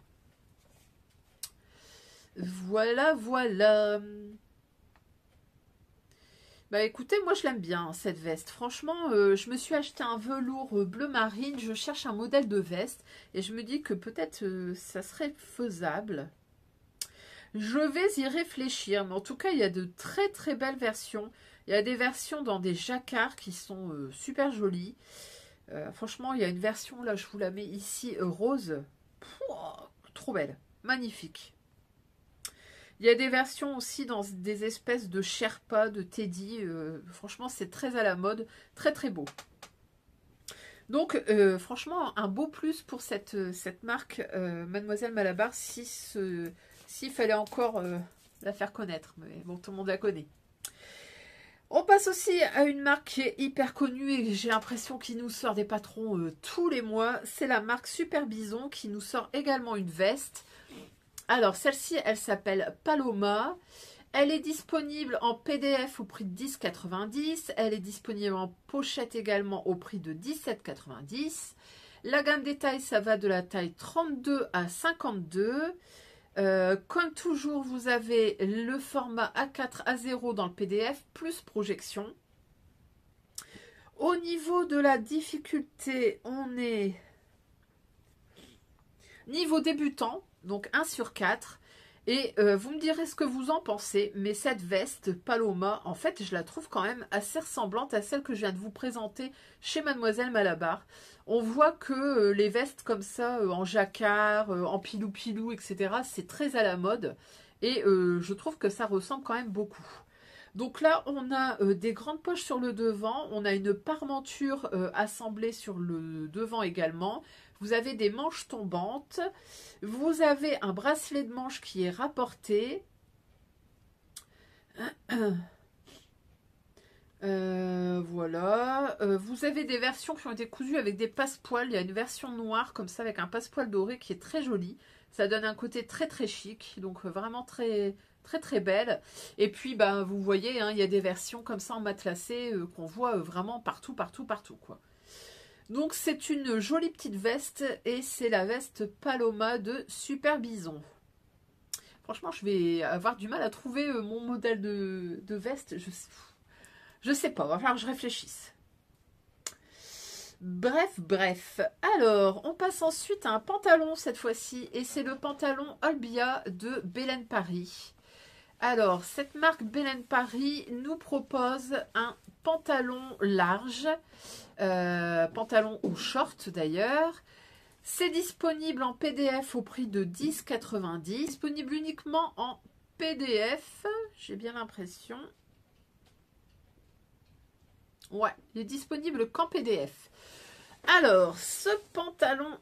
Voilà, voilà. Bah écoutez, moi je l'aime bien cette veste. Franchement, je me suis acheté un velours bleu marine. Je cherche un modèle de veste et je me dis que peut-être ça serait faisable. Je vais y réfléchir, mais en tout cas, il y a de très très belles versions. Il y a des versions dans des jacquards qui sont super jolies. Franchement, il y a une version, là, je vous la mets ici, rose. Pouah, trop belle, magnifique. Il y a des versions aussi dans des espèces de Sherpa, de Teddy. Franchement, c'est très à la mode, très très beau. Donc, franchement, un beau plus pour cette marque Mademoiselle Malabar s'il fallait encore la faire connaître. Mais bon, tout le monde la connaît. On passe aussi à une marque qui est hyper connue et j'ai l'impression qu'il nous sort des patrons tous les mois. C'est la marque Super Bison qui nous sort également une veste. Alors, celle-ci, elle s'appelle Paloma. Elle est disponible en PDF au prix de 10,90 €. Elle est disponible en pochette également au prix de 17,90 €. La gamme des tailles, ça va de la taille 32 à 52. Comme toujours, vous avez le format A4, A0 dans le PDF, plus projection. Au niveau de la difficulté, on est niveau débutant, donc 1 sur 4. Et vous me direz ce que vous en pensez, mais cette veste Paloma, en fait, je la trouve quand même assez ressemblante à celle que je viens de vous présenter chez Mademoiselle Malabar. On voit que les vestes comme ça, en jacquard, en pilou-pilou, etc., c'est très à la mode. Et je trouve que ça ressemble quand même beaucoup. Donc là, on a des grandes poches sur le devant, on a une parmenture assemblée sur le devant également. Vous avez des manches tombantes. Vous avez un bracelet de manche qui est rapporté. Voilà. Vous avez des versions qui ont été cousues avec des passepoils. Il y a une version noire comme ça avec un passepoil doré qui est très joli. Ça donne un côté très très chic. Donc vraiment très très très belle. Et puis bah, vous voyez, hein, il y a des versions comme ça en matelassé qu'on voit vraiment partout, partout, partout, quoi. Donc c'est une jolie petite veste et c'est la veste Paloma de Super Bison. Franchement, je vais avoir du mal à trouver mon modèle de veste. Je sais pas, il va falloir que je réfléchisse. Bref. Alors, on passe ensuite à un pantalon cette fois-ci et c'est le pantalon Olbia de Belen Paris. Alors, cette marque Belen Paris nous propose un pantalon large, pantalon ou short d'ailleurs. C'est disponible en PDF au prix de 10,90 €. Disponible uniquement en PDF, j'ai bien l'impression. Ouais, il est disponible qu'en PDF. Alors, ce pantalon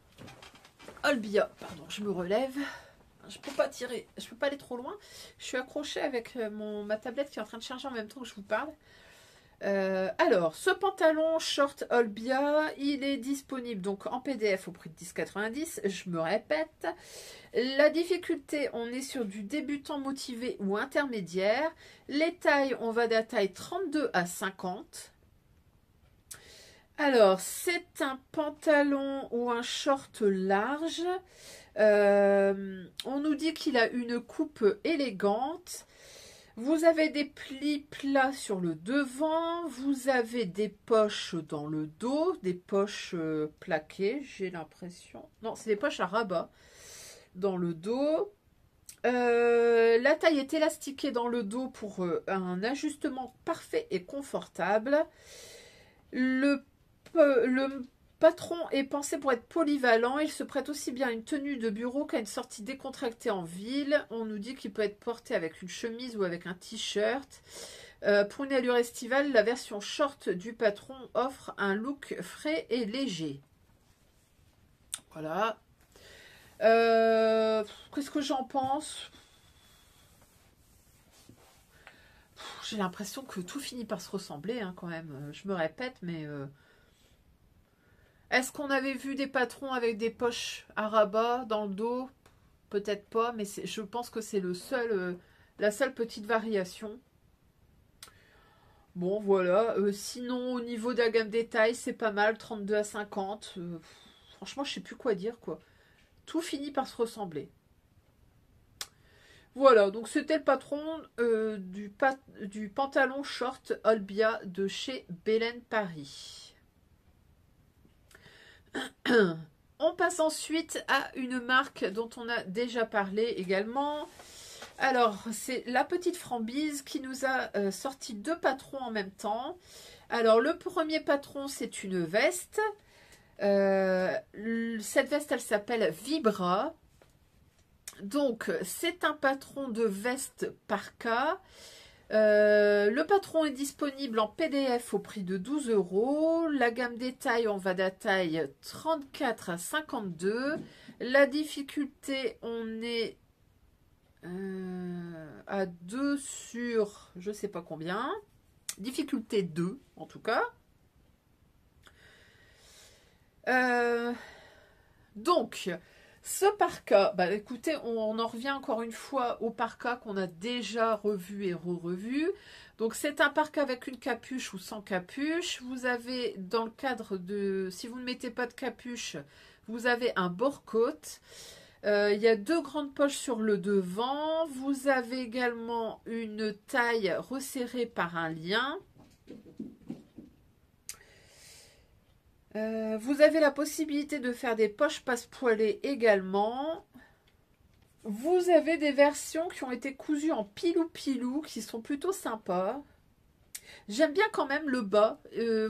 Olbia, pardon, je me relève. je peux pas tirer, je peux pas aller trop loin. Je suis accrochée avec ma tablette qui est en train de charger en même temps que je vous parle. Alors, ce pantalon short Olbia, il est disponible donc en PDF au prix de 10,90. Je me répète. La difficulté, on est sur du débutant motivé ou intermédiaire. Les tailles, on va de la taille 32 à 50. Alors, c'est un pantalon ou un short large. On nous dit qu'il a une coupe élégante. Vous avez des plis plats sur le devant. Vous avez des poches dans le dos. Des poches plaquées, j'ai l'impression. Non, c'est des poches à rabat dans le dos. La taille est élastiquée dans le dos pour un ajustement parfait et confortable. Le patron est pensé pour être polyvalent. Il se prête aussi bien à une tenue de bureau qu'à une sortie décontractée en ville. On nous dit qu'il peut être porté avec une chemise ou avec un t-shirt. Pour une allure estivale, la version short du patron offre un look frais et léger. Voilà. Qu'est-ce que j'en pense? J'ai l'impression que tout finit par se ressembler hein, quand même. Je me répète, mais... Est-ce qu'on avait vu des patrons avec des poches à rabat dans le dos? Peut-être pas, mais je pense que c'est la seule petite variation. Bon, voilà. Sinon, au niveau de la gamme détail, c'est pas mal, 32 à 50. Franchement, je sais plus quoi dire, quoi. Tout finit par se ressembler. Voilà, donc c'était le patron du pantalon short Olbia de chez Belen Paris. On passe ensuite à une marque dont on a déjà parlé également. Alors, c'est la petite Frambyse qui nous a sorti deux patrons en même temps. Alors, le premier patron, c'est une veste. Cette veste, elle s'appelle Vibra. Donc, c'est un patron de veste parka. Le patron est disponible en PDF au prix de 12 €. La gamme détail, on va de la taille 34 à 52. La difficulté, on est à 2 sur je ne sais pas combien. Difficulté 2 en tout cas. Donc, ce parka, bah écoutez, on en revient encore une fois au parka qu'on a déjà revu et re-revu. Donc c'est un parka avec une capuche ou sans capuche. Vous avez dans le cadre de, si vous ne mettez pas de capuche, vous avez un bord-côte. Il y a deux grandes poches sur le devant. Vous avez également une taille resserrée par un lien. Vous avez la possibilité de faire des poches passe-poilées également. Vous avez des versions qui ont été cousues en pilou-pilou qui sont plutôt sympas. J'aime bien quand même le bas.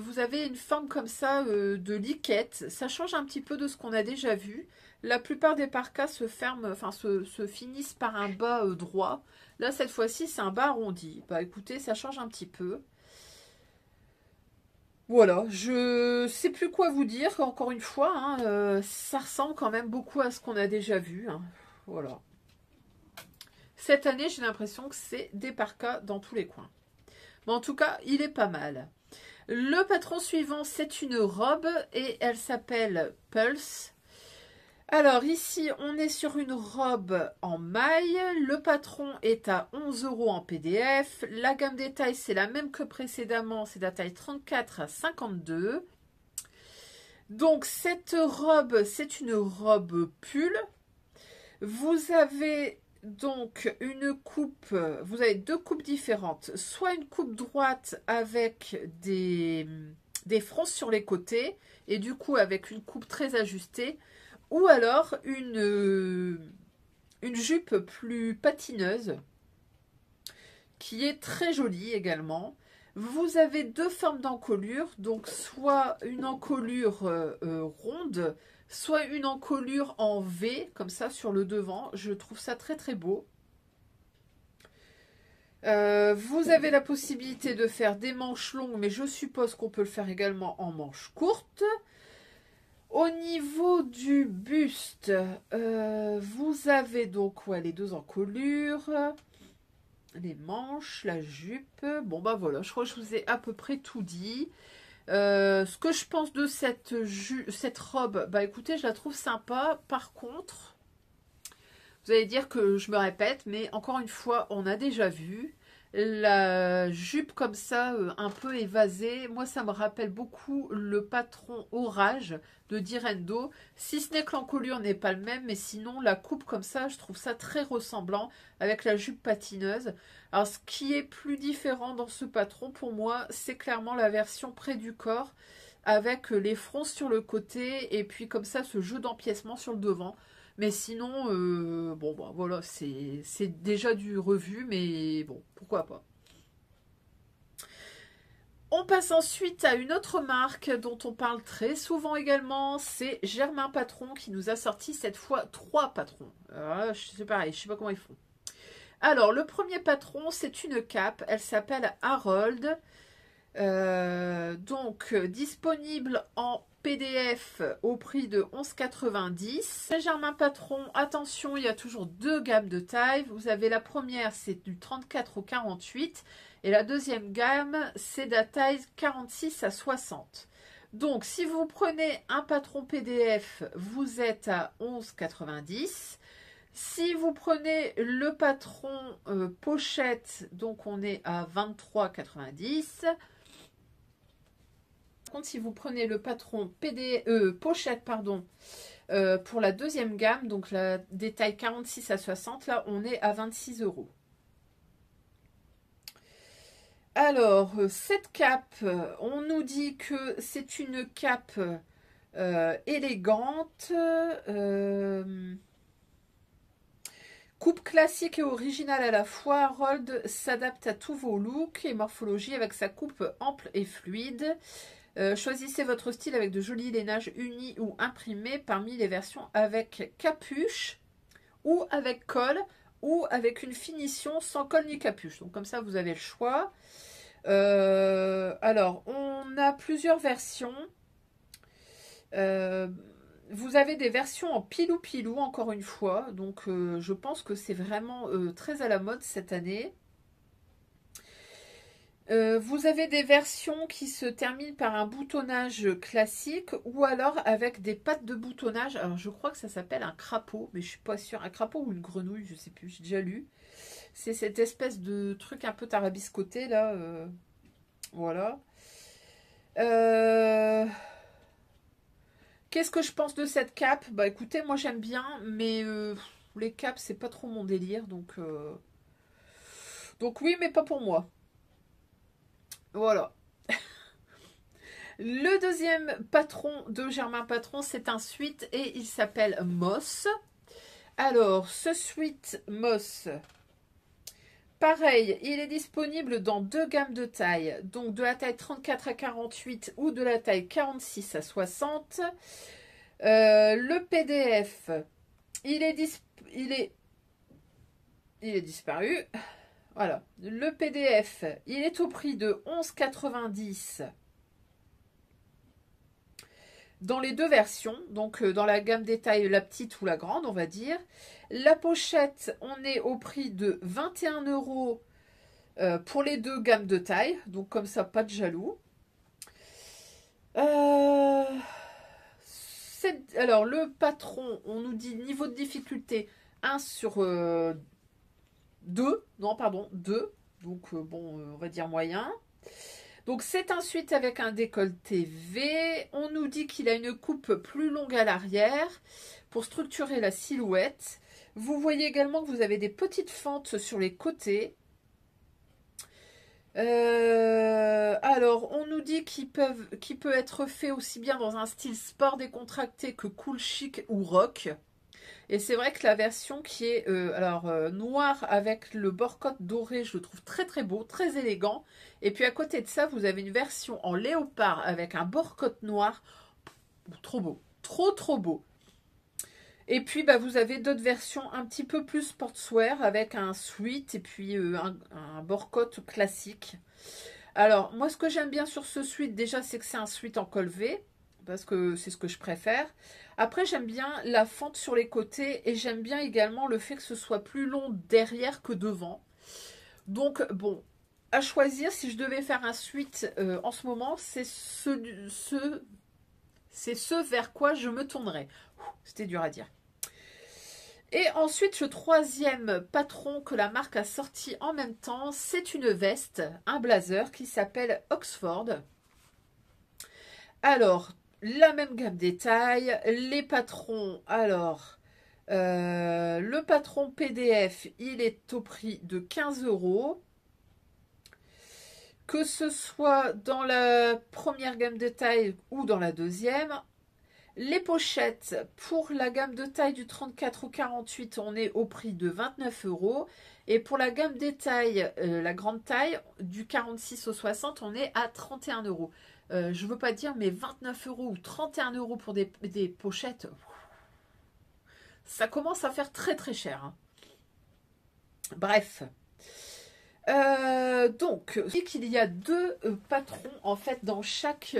Vous avez une forme comme ça de liquette. Ça change un petit peu de ce qu'on a déjà vu. La plupart des parkas se ferment, enfin se finissent par un bas droit. Là, cette fois-ci, c'est un bas arrondi. Bah écoutez, ça change un petit peu. Voilà, je sais plus quoi vous dire, encore une fois, hein, ça ressemble quand même beaucoup à ce qu'on a déjà vu. Hein, voilà. Cette année, j'ai l'impression que c'est des parkas dans tous les coins. Mais en tout cas, il est pas mal. Le patron suivant, c'est une robe et elle s'appelle Pulse. Alors ici, on est sur une robe en maille. Le patron est à 11 € en PDF. La gamme des tailles, c'est la même que précédemment. C'est de la taille 34 à 52. Donc cette robe, c'est une robe pull. Vous avez donc une coupe, vous avez deux coupes différentes. Soit une coupe droite avec des fronces sur les côtés et du coup avec une coupe très ajustée. Ou alors une jupe plus patineuse qui est très jolie également. Vous avez deux formes d'encolure, donc soit une encolure ronde, soit une encolure en V, comme ça sur le devant. Je trouve ça très très beau. Vous avez la possibilité de faire des manches longues, mais je suppose qu'on peut le faire également en manches courtes. Au niveau du buste, vous avez donc ouais, les deux encolures, les manches, la jupe. Bon bah voilà, je crois que je vous ai à peu près tout dit. Ce que je pense de cette robe, bah écoutez, je la trouve sympa. Par contre, vous allez dire que je me répète, mais encore une fois, on a déjà vu. La jupe comme ça, un peu évasée, moi ça me rappelle beaucoup le patron Orage de Direndo. Si ce n'est que l'encolure n'est pas le même, mais sinon la coupe comme ça, je trouve ça très ressemblant avec la jupe patineuse. Alors ce qui est plus différent dans ce patron pour moi, c'est clairement la version près du corps avec les fronces sur le côté et puis comme ça ce jeu d'empiècement sur le devant. Mais sinon, bon, bah, voilà, c'est déjà du revu, mais bon, pourquoi pas. On passe ensuite à une autre marque dont on parle très souvent également, c'est Germain Patron qui nous a sorti cette fois 3 patrons. C'est pareil, je sais pas comment ils font. Alors, le premier patron, c'est une cape, elle s'appelle Harold. Donc, disponible en PDF au prix de 11,90. Germain Patron, attention, il y a toujours 2 gammes de taille. Vous avez la première, c'est du 34 au 48. Et la deuxième gamme, c'est de la taille 46 à 60. Donc, si vous prenez un patron PDF, vous êtes à 11,90. Si vous prenez le patron pochette, donc on est à 23,90. Par contre, si vous prenez le patron pochette, pardon, pour la deuxième gamme, donc la détail 46 à 60, là, on est à 26 €. Alors, cette cape, on nous dit que c'est une cape élégante, coupe classique et originale à la fois. Harold s'adapte à tous vos looks et morphologie avec sa coupe ample et fluide. Choisissez votre style avec de jolis lainages unis ou imprimés parmi les versions avec capuche ou avec col ou avec une finition sans col ni capuche. Donc comme ça, vous avez le choix. Alors, on a plusieurs versions. Vous avez des versions en pilou-pilou, encore une fois. Donc, je pense que c'est vraiment très à la mode cette année. Vous avez des versions qui se terminent par un boutonnage classique ou alors avec des pattes de boutonnage. Alors, je crois que ça s'appelle un crapaud, mais je suis pas sûre. Un crapaud ou une grenouille, je sais plus, j'ai déjà lu. C'est cette espèce de truc un peu tarabiscoté, là. Voilà. Qu'est-ce que je pense de cette cape? Bah écoutez, moi j'aime bien, mais les capes, c'est pas trop mon délire, donc oui, mais pas pour moi. Voilà. Le deuxième patron de Germain Patron, c'est un suite et il s'appelle Moss. Alors, ce suite Moss, pareil, il est disponible dans 2 gammes de taille, donc de la taille 34 à 48 ou de la taille 46 à 60. Le PDF, il est disparu. Voilà. Le PDF, il est au prix de 11,90 dans les 2 versions. Donc, dans la gamme détail, la petite ou la grande, on va dire. La pochette, on est au prix de 21 € pour les 2 gammes de taille. Donc, comme ça, pas de jaloux. Alors, le patron, on nous dit niveau de difficulté 1 sur 2. Non, pardon, 2. Donc, bon, on va dire moyen. Donc, c'est un suite avec un décolleté V. On nous dit qu'il a une coupe plus longue à l'arrière pour structurer la silhouette. Vous voyez également que vous avez des petites fentes sur les côtés. Alors, on nous dit qu'il peut être fait aussi bien dans un style sport décontracté que cool chic ou rock. Et c'est vrai que la version qui est noire avec le bord-côte doré, je le trouve très très beau, très élégant. Et puis à côté de ça, vous avez une version en léopard avec un bord-côte noir. Trop beau, trop trop beau. Et puis bah, vous avez d'autres versions un petit peu plus sportswear avec un sweat et puis un bord-côte classique. Alors moi ce que j'aime bien sur ce sweat déjà c'est que c'est un sweat en col V. parce que c'est ce que je préfère. Après, j'aime bien la fente sur les côtés et j'aime bien également le fait que ce soit plus long derrière que devant. Donc, bon, à choisir, si je devais faire un suite en ce moment, c'est ce vers quoi je me tournerais. C'était dur à dire. Et ensuite, le troisième patron que la marque a sorti en même temps, c'est une veste, un blazer qui s'appelle Oxford. Alors, la même gamme détail, les patrons, alors, le patron PDF, il est au prix de 15 €. Que ce soit dans la première gamme de taille ou dans la deuxième. Les pochettes, pour la gamme de taille du 34 au 48, on est au prix de 29 €. Et pour la gamme détail, la grande taille, du 46 au 60, on est à 31 €. Je ne veux pas dire, mais 29 € ou 31 € pour des pochettes, ça commence à faire très très cher. Hein. Bref. Donc, il y a deux patrons en fait dans chaque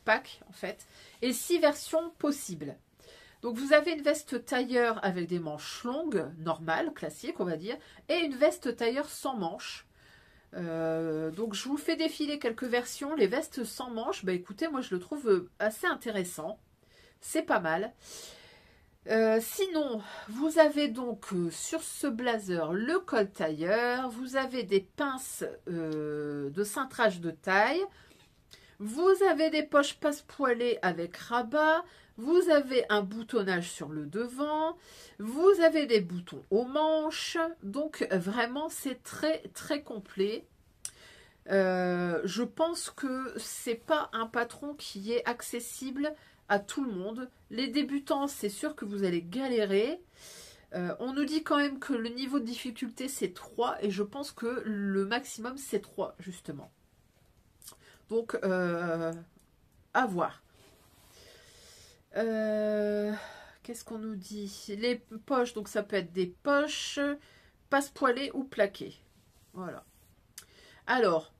pack en fait et 6 versions possibles. Donc vous avez une veste tailleur avec des manches longues, normales, classiques on va dire, et une veste tailleur sans manches. Donc je vous fais défiler quelques versions. Les vestes sans manches, bah écoutez, moi je le trouve assez intéressant. C'est pas mal. Sinon, vous avez donc sur ce blazer le col tailleur, vous avez des pinces de cintrage de taille, vous avez des poches passe-poilées avec rabat, vous avez un boutonnage sur le devant, vous avez des boutons aux manches, donc vraiment c'est très très complet. Je pense que c'est pas un patron qui est accessible à tout le monde. Les débutants, c'est sûr que vous allez galérer. On nous dit quand même que le niveau de difficulté c'est 3 et je pense que le maximum c'est 3 justement. Donc à voir. Qu'est-ce qu'on nous dit? Les poches, donc ça peut être des poches passe-poilées ou plaquées. Voilà. Alors,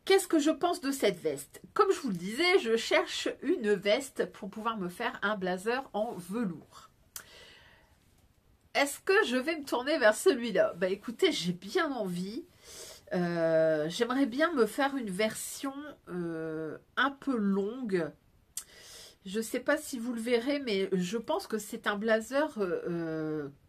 qu'est-ce que je pense de cette veste? Comme je vous le disais, je cherche une veste pour pouvoir me faire un blazer en velours. Est-ce que je vais me tourner vers celui-là? Bah écoutez, j'ai bien envie. J'aimerais bien me faire une version un peu longue. Je ne sais pas si vous le verrez, mais je pense que c'est un blazer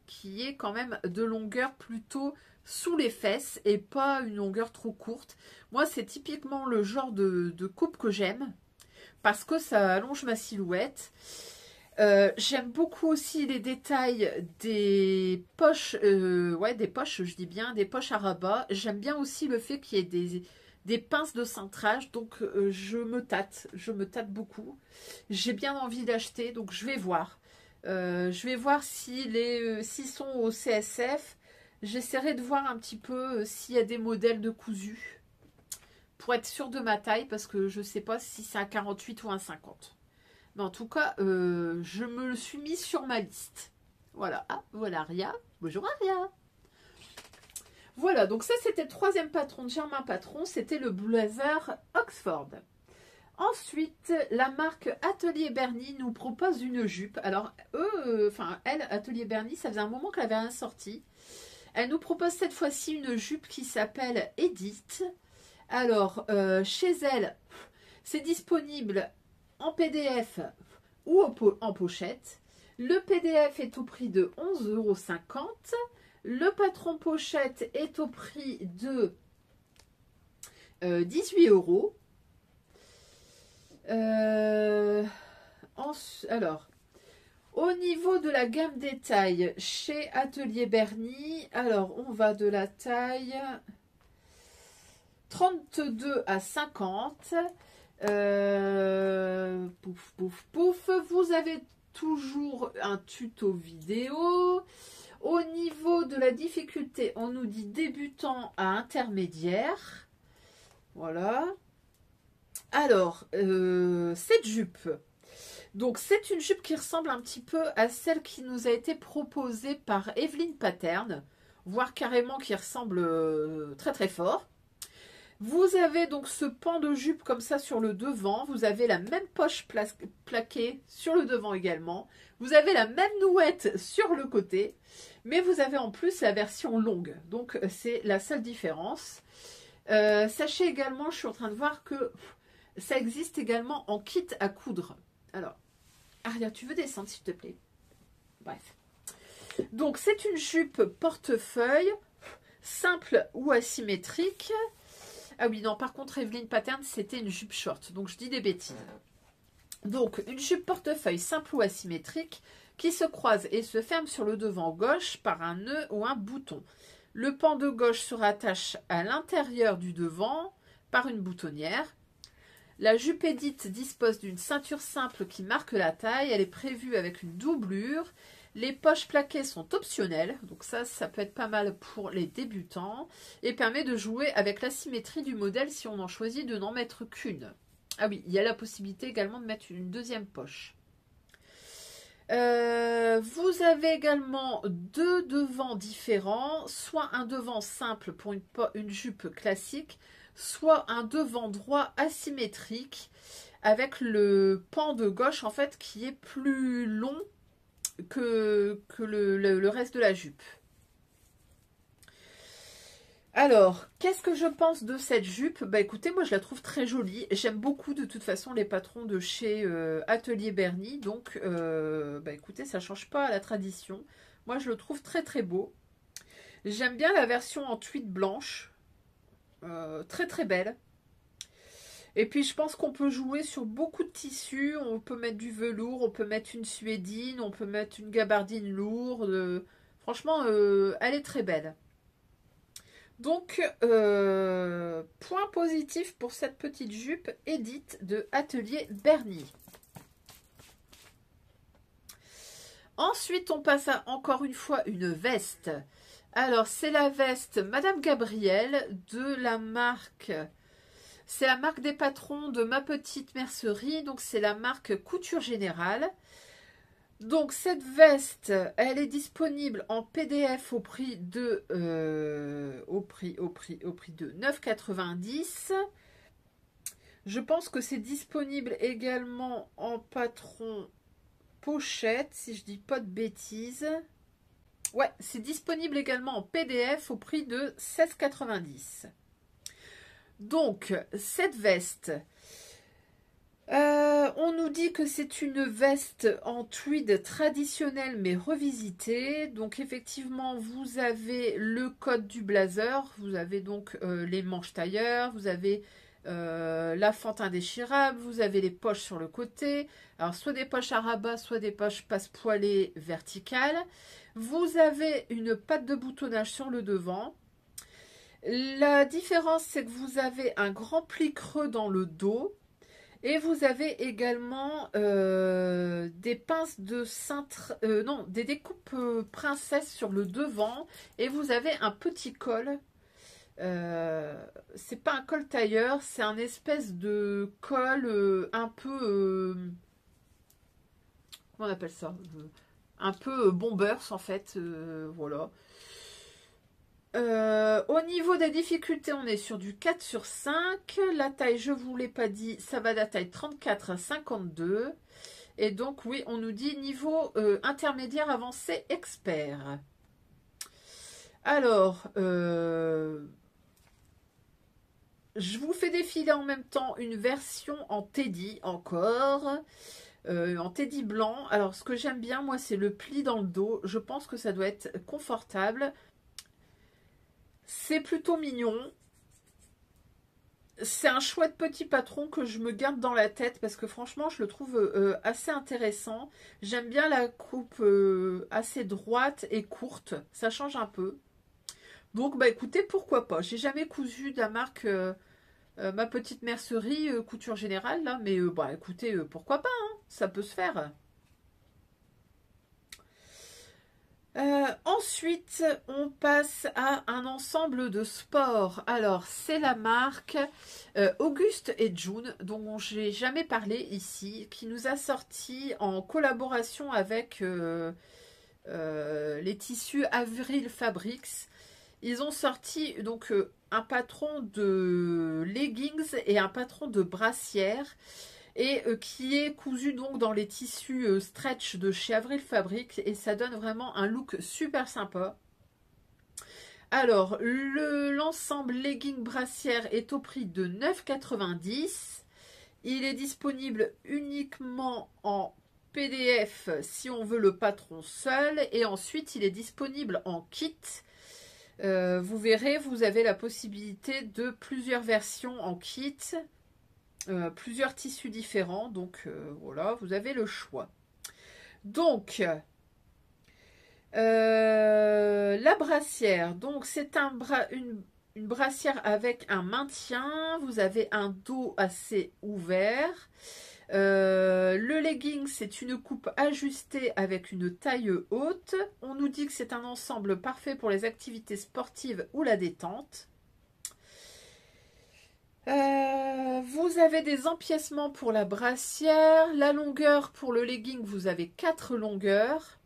qui est quand même de longueur plutôt sous les fesses et pas une longueur trop courte. Moi, c'est typiquement le genre de coupe que j'aime parce que ça allonge ma silhouette. J'aime beaucoup aussi les détails des poches, des poches, je dis bien, des poches à rabat. J'aime bien aussi le fait qu'il y ait des pinces de cintrage, donc je me tâte beaucoup. J'ai bien envie d'acheter, donc je vais voir. Je vais voir s'ils sont au CSF. J'essaierai de voir un petit peu s'il y a des modèles de cousu pour être sûre de ma taille, parce que je ne sais pas si c'est un 48 ou un 50. Mais en tout cas, je me le suis mis sur ma liste. Voilà. Ah, voilà Aria. Bonjour Aria. Voilà, donc ça c'était le troisième patron de Germain Patron. C'était le blazer Oxford. Ensuite, la marque Atelier Bernie nous propose une jupe. Alors, elle, Atelier Bernie, ça faisait un moment qu'elle avait rien sorti. Elle nous propose cette fois-ci une jupe qui s'appelle Edith. Alors, chez elle, c'est disponible en PDF ou en pochette. Le PDF est au prix de 11,50 €. Le patron pochette est au prix de 18 €. Alors, au niveau de la gamme des tailles chez Atelier Bernie, alors on va de la taille 32 à 50. Pouf, pouf, pouf. Vous avez toujours un tuto vidéo. Au niveau de la difficulté, on nous dit débutant à intermédiaire. Voilà. Alors, cette jupe. Donc, c'est une jupe qui ressemble un petit peu à celle qui nous a été proposée par Evelyne Pattern, voire carrément qui ressemble très très fort. Vous avez donc ce pan de jupe comme ça sur le devant. Vous avez la même poche plaquée sur le devant également. Vous avez la même nouette sur le côté. Mais vous avez en plus la version longue. Donc c'est la seule différence. Sachez également, je suis en train de voir que ça existe également en kit à coudre. Alors, Aria, tu veux descendre s'il te plaît? Bref. Donc c'est une jupe portefeuille, simple ou asymétrique. Ah oui, non, par contre, Evelyn Pattern, c'était une jupe short. Donc, je dis des bêtises. Donc, une jupe portefeuille simple ou asymétrique qui se croise et se ferme sur le devant gauche par un nœud ou un bouton. Le pan de gauche se rattache à l'intérieur du devant par une boutonnière. La jupe Edith dispose d'une ceinture simple qui marque la taille. Elle est prévue avec une doublure. Les poches plaquées sont optionnelles, donc ça peut être pas mal pour les débutants, et permet de jouer avec la symétrie du modèle si on en choisit de n'en mettre qu'une. Ah oui, il y a la possibilité également de mettre une deuxième poche. Vous avez également deux devants différents, soit un devant simple pour une jupe classique, soit un devant droit asymétrique, avec le pan de gauche en fait qui est plus long que le reste de la jupe. Alors, qu'est-ce que je pense de cette jupe? Bah écoutez, moi je la trouve très jolie. J'aime beaucoup de toute façon les patrons de chez Atelier Berny. Donc, bah écoutez, ça change pas à la tradition. Moi je le trouve très très beau. J'aime bien la version en tweed blanche. Très très belle. Et puis je pense qu'on peut jouer sur beaucoup de tissus, on peut mettre du velours, on peut mettre une suédine, on peut mettre une gabardine lourde. Franchement, elle est très belle. Donc, point positif pour cette petite jupe Edith de Atelier Berny. Ensuite, on passe à encore une fois une veste. Alors, c'est la veste Madame Gabrielle de la marque... C'est la marque des patrons de Ma Petite Mercerie, donc c'est la marque Couture Générale. Donc cette veste, elle est disponible en PDF au prix de 9,90 €. Je pense que c'est disponible également en patron pochette, si je dis pas de bêtises. Ouais, c'est disponible également en PDF au prix de 16,90 €. Donc, cette veste, on nous dit que c'est une veste en tweed traditionnelle mais revisitée. Donc, effectivement, vous avez le code du blazer, vous avez donc les manches tailleurs, vous avez la fente indéchirable, vous avez les poches sur le côté. Alors, soit des poches à rabat, soit des poches passe-poilées verticales. Vous avez une patte de boutonnage sur le devant. La différence, c'est que vous avez un grand pli creux dans le dos et vous avez également des pinces de cintre, non, des découpes princesse sur le devant et vous avez un petit col. C'est pas un col tailleur, c'est un espèce de col un peu, comment on appelle ça, un peu bombers en fait, voilà. Au niveau des difficultés, on est sur du 4 sur 5. La taille, je ne vous l'ai pas dit, ça va de la taille 34 à 52. Et donc, oui, on nous dit niveau intermédiaire avancé expert. Alors, je vous fais défiler en même temps une version en teddy encore. En teddy blanc. Alors, ce que j'aime bien, moi, c'est le pli dans le dos. Je pense que ça doit être confortable. C'est plutôt mignon. C'est un chouette petit patron que je me garde dans la tête parce que franchement, je le trouve assez intéressant. J'aime bien la coupe assez droite et courte. Ça change un peu. Donc, bah écoutez, pourquoi pas. J'ai jamais cousu de la marque Ma Petite Mercerie Couture Générale, là. Mais bah écoutez, pourquoi pas, hein, ça peut se faire. Ensuite, on passe à un ensemble de sport. Alors, c'est la marque Auguste et June, dont j'ai jamais parlé ici, qui nous a sorti en collaboration avec les tissus Avril Fabrics. Ils ont sorti donc un patron de leggings et un patron de brassière et qui est cousu donc dans les tissus stretch de chez Avril Fabric et ça donne vraiment un look super sympa. Alors, l'ensemble legging brassière est au prix de 9,90 €. Il est disponible uniquement en PDF si on veut le patron seul et ensuite il est disponible en kit. Vous verrez, vous avez la possibilité de plusieurs versions en kit, plusieurs tissus différents, donc voilà, vous avez le choix. Donc, la brassière, donc c'est une brassière avec un maintien, vous avez un dos assez ouvert. Le legging, c'est une coupe ajustée avec une taille haute. On nous dit que c'est un ensemble parfait pour les activités sportives ou la détente. Vous avez des empiècements pour la brassière. La longueur pour le legging, vous avez 4 longueurs.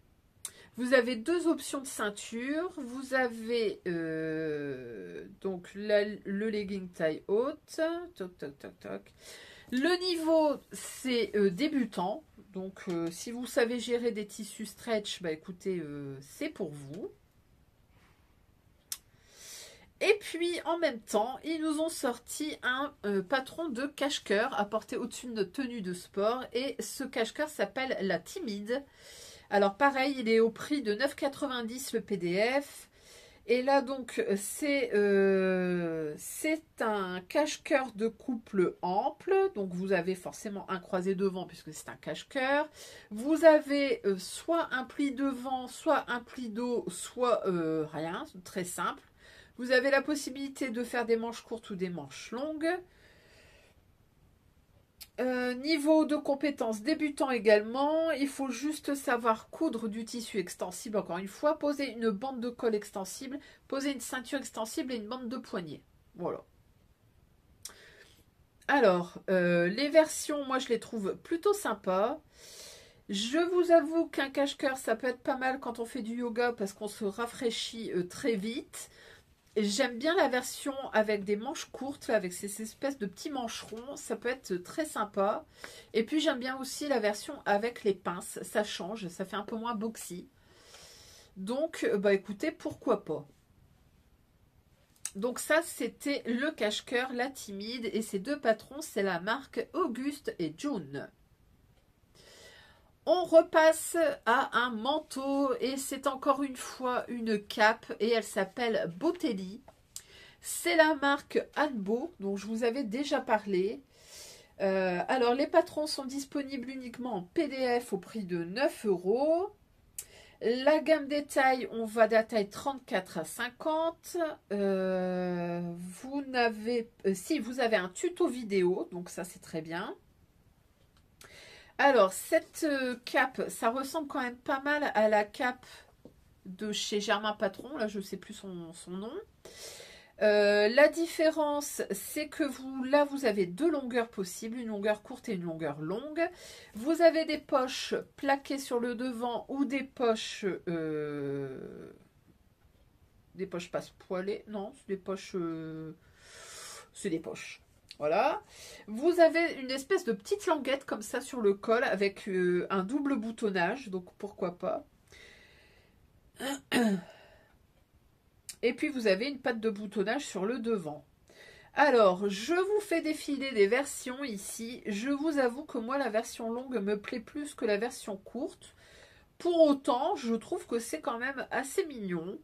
Vous avez 2 options de ceinture. Vous avez donc le legging taille haute. Toc, toc, toc, toc. Le niveau, c'est débutant. Donc, si vous savez gérer des tissus stretch, bah écoutez, c'est pour vous. Et puis, en même temps, ils nous ont sorti un patron de cache-cœur à porter au-dessus de notre tenue de sport. Et ce cache-cœur s'appelle la Timide. Alors, pareil, il est au prix de 9,90 € le PDF. Et là, donc, c'est un cache-cœur de couple ample. Donc, vous avez forcément un croisé devant puisque c'est un cache-cœur. Vous avez soit un pli devant, soit un pli dos, soit rien. Très simple. Vous avez la possibilité de faire des manches courtes ou des manches longues. Niveau de compétences débutant également, il faut juste savoir coudre du tissu extensible, encore une fois, poser une bande de colle extensible, poser une ceinture extensible et une bande de poignet. Voilà. Alors, les versions, moi je les trouve plutôt sympas. Je vous avoue qu'un cache-cœur, ça peut être pas mal quand on fait du yoga parce qu'on se rafraîchit très vite. J'aime bien la version avec des manches courtes, avec ces espèces de petits mancherons. Ça peut être très sympa. Et puis j'aime bien aussi la version avec les pinces. Ça change, ça fait un peu moins boxy. Donc, bah écoutez, pourquoi pas. Donc ça, c'était le cache-cœur, la Timide. Et ces deux patrons, c'est la marque Auguste et June. On repasse à un manteau et c'est encore une fois une cape et elle s'appelle Botelli. C'est la marque Hanbo dont je vous avais déjà parlé. Alors les patrons sont disponibles uniquement en PDF au prix de 9 €. La gamme des tailles, on va de la taille 34 à 50. Si vous avez un tuto vidéo, donc ça c'est très bien. Alors, cette cape, ça ressemble quand même pas mal à la cape de chez Germain Patron. Là, je ne sais plus son nom. La différence, c'est que vous avez deux longueurs possibles, une longueur courte et une longueur longue. Vous avez des poches plaquées sur le devant ou des poches passe-poilées. Non, c'est des poches. C'est des poches. Voilà. Vous avez une espèce de petite languette comme ça sur le col avec un double boutonnage, donc pourquoi pas. Et puis vous avez une patte de boutonnage sur le devant. Alors, je vous fais défiler des versions ici. Je vous avoue que moi, la version longue me plaît plus que la version courte. Pour autant, je trouve que c'est quand même assez mignon.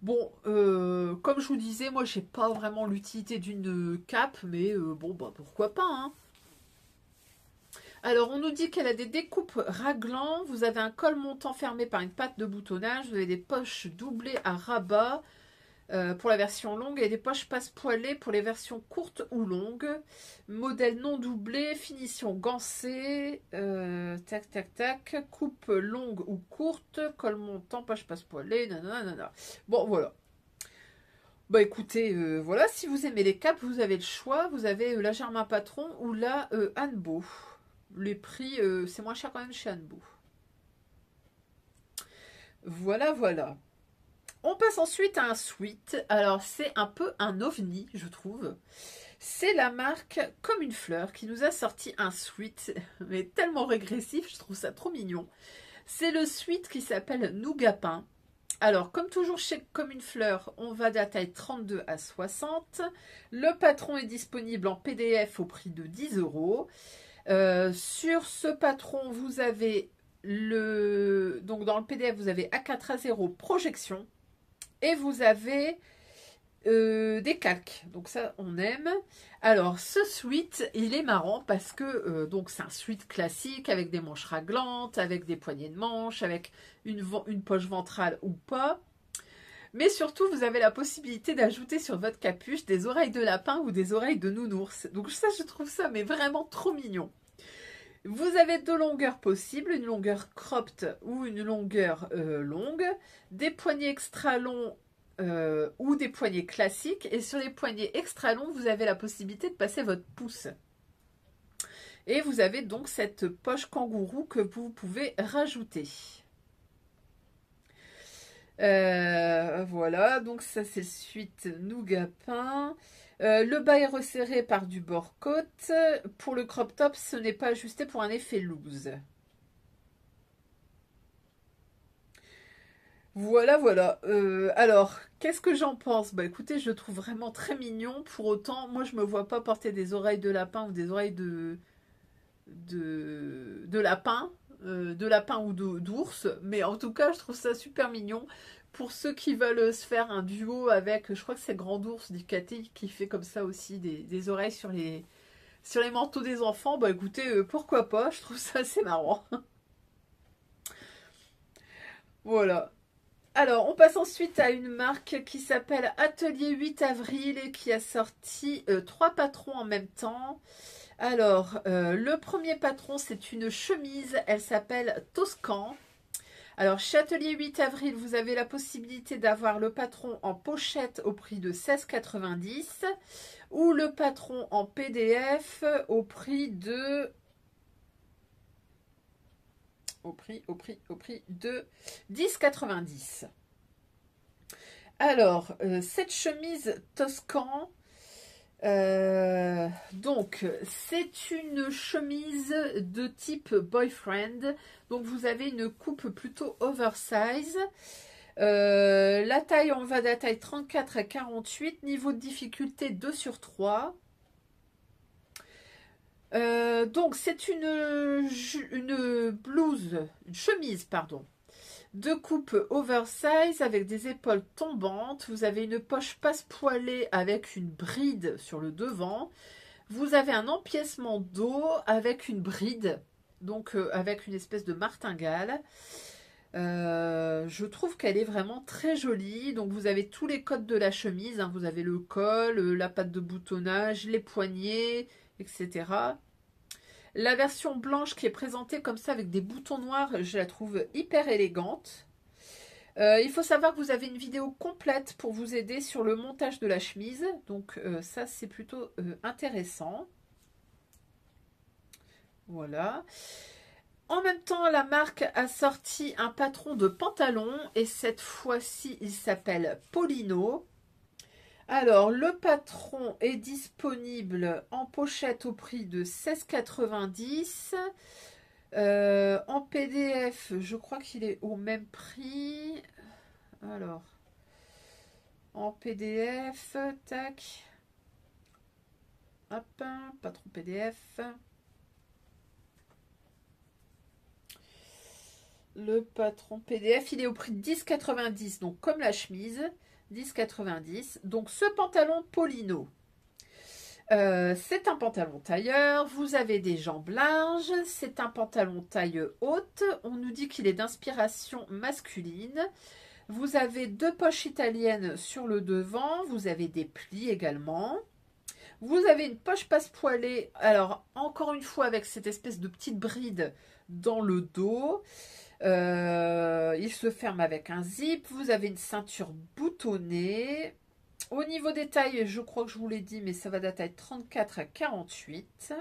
Bon, comme je vous disais, moi, j'ai pas vraiment l'utilité d'une cape, mais bon, bah pourquoi pas, hein. Alors, on nous dit qu'elle a des découpes raglant. Vous avez un col montant fermé par une patte de boutonnage. Vous avez des poches doublées à rabat pour la version longue et des poches passe-poilées pour les versions courtes ou longues. Modèle non doublé, finition gancée. Tac, tac, tac. Coupe longue ou courte. Col montant, poche passe-poilée. Nanana. Bon, voilà. Bah écoutez, voilà, si vous aimez les capes, vous avez le choix. Vous avez la Germain Patron ou la Hanbo. Les prix, c'est moins cher quand même chez Hanbo. Voilà, voilà. On passe ensuite à un sweat. Alors, c'est un peu un ovni, je trouve. C'est la marque Comme une fleur qui nous a sorti un sweat, mais tellement régressif, je trouve ça trop mignon. C'est le sweat qui s'appelle Nougat Pain. Alors, comme toujours chez Comme une fleur, on va de la taille 32 à 60. Le patron est disponible en PDF au prix de 10 €. Sur ce patron, vous avez donc dans le PDF, vous avez A4A0 projection et vous avez des calques. Donc ça, on aime. Alors, ce sweat, il est marrant parce que donc c'est un sweat classique avec des manches raglantes, avec des poignées de manches, avec une poche ventrale ou pas. Mais surtout, vous avez la possibilité d'ajouter sur votre capuche des oreilles de lapin ou des oreilles de nounours. Donc ça, je trouve ça mais vraiment trop mignon. Vous avez deux longueurs possibles, une longueur cropped ou une longueur longue, des poignets extra longs ou des poignets classiques. Et sur les poignets extra longs, vous avez la possibilité de passer votre pouce. Et vous avez donc cette poche kangourou que vous pouvez rajouter. Voilà, donc ça c'est suite Nougat Pain. Le bas est resserré par du bord-côte. Pour le crop top, ce n'est pas ajusté pour un effet loose. Voilà, voilà. Alors, qu'est-ce que j'en pense? Bah écoutez, je le trouve vraiment très mignon. Pour autant, moi je me vois pas porter des oreilles de lapin ou des oreilles de lapin. De lapin ou d'ours, mais en tout cas je trouve ça super mignon pour ceux qui veulent se faire un duo avec, je crois que c'est Grand Ours Ducati qui fait comme ça aussi des oreilles sur les manteaux des enfants. Bah écoutez, pourquoi pas, je trouve ça assez marrant. Voilà. Alors, on passe ensuite à une marque qui s'appelle Atelier 8 avril et qui a sorti trois patrons en même temps. Alors, le premier patron, c'est une chemise, elle s'appelle Toscan. Alors, chez Atelier 8 avril, vous avez la possibilité d'avoir le patron en pochette au prix de 16,90 ou le patron en PDF au prix de... Au prix de 10,90. Alors, cette chemise Toscan... donc, c'est une chemise de type boyfriend. Donc, vous avez une coupe plutôt oversize. La taille, on va de la taille 34 à 48. Niveau de difficulté 2 sur 3. Donc, c'est une blouse, une chemise, pardon, de coupe oversize avec des épaules tombantes. Vous avez une poche passe-poilée avec une bride sur le devant. Vous avez un empiècement dos avec une bride, donc avec une espèce de martingale. Je trouve qu'elle est vraiment très jolie. Donc vous avez tous les codes de la chemise, hein. Vous avez le col, la patte de boutonnage, les poignets, etc. La version blanche qui est présentée comme ça avec des boutons noirs, je la trouve hyper élégante. Il faut savoir que vous avez une vidéo complète pour vous aider sur le montage de la chemise. Donc ça, c'est plutôt intéressant. Voilà. En même temps, la marque a sorti un patron de pantalon. Et cette fois-ci, il s'appelle Polino. Alors, le patron est disponible en pochette au prix de 16,90 €. En PDF, je crois qu'il est au même prix. Alors, en PDF, tac. Hop, patron PDF. Le patron PDF, il est au prix de 10,90 €, donc comme la chemise, 10,90 €. Donc ce pantalon Polino, c'est un pantalon tailleur, vous avez des jambes larges, c'est un pantalon taille haute, on nous dit qu'il est d'inspiration masculine. Vous avez deux poches italiennes sur le devant, vous avez des plis également. Vous avez une poche passe-poilée, alors encore une fois avec cette espèce de petite bride dans le dos. Il se ferme avec un zip. Vous avez une ceinture boutonnée. Au niveau des tailles, je crois que je vous l'ai dit, mais ça va de la taille 34 à 48.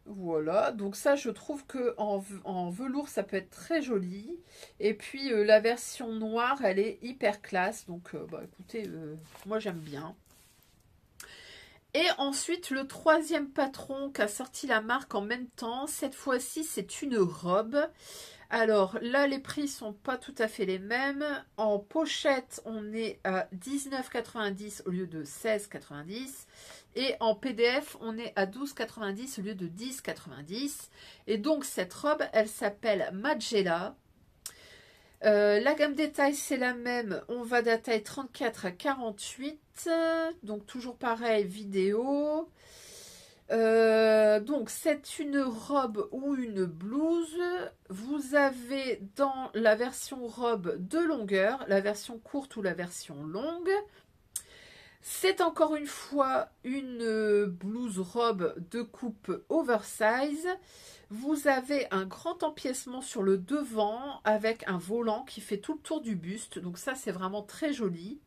Voilà, donc ça je trouve que en velours ça peut être très joli. Et puis la version noire elle est hyper classe, donc bah, écoutez, moi j'aime bien. Et ensuite le troisième patron qu'a sorti la marque en même temps, cette fois-ci c'est une robe. Alors là les prix sont pas tout à fait les mêmes. En pochette on est à 19,90 au lieu de 16,90. Et en PDF, on est à 12,90 au lieu de 10,90. Et donc, cette robe, elle s'appelle Magella. La gamme détail, c'est la même. On va de la taille 34 à 48. Donc, toujours pareil, vidéo. Donc, c'est une robe ou une blouse. Vous avez dans la version robe deux longueurs, la version courte ou la version longue. C'est encore une fois une blouse robe de coupe oversize. Vous avez un grand empiècement sur le devant avec un volant qui fait tout le tour du buste. Donc ça, c'est vraiment très joli.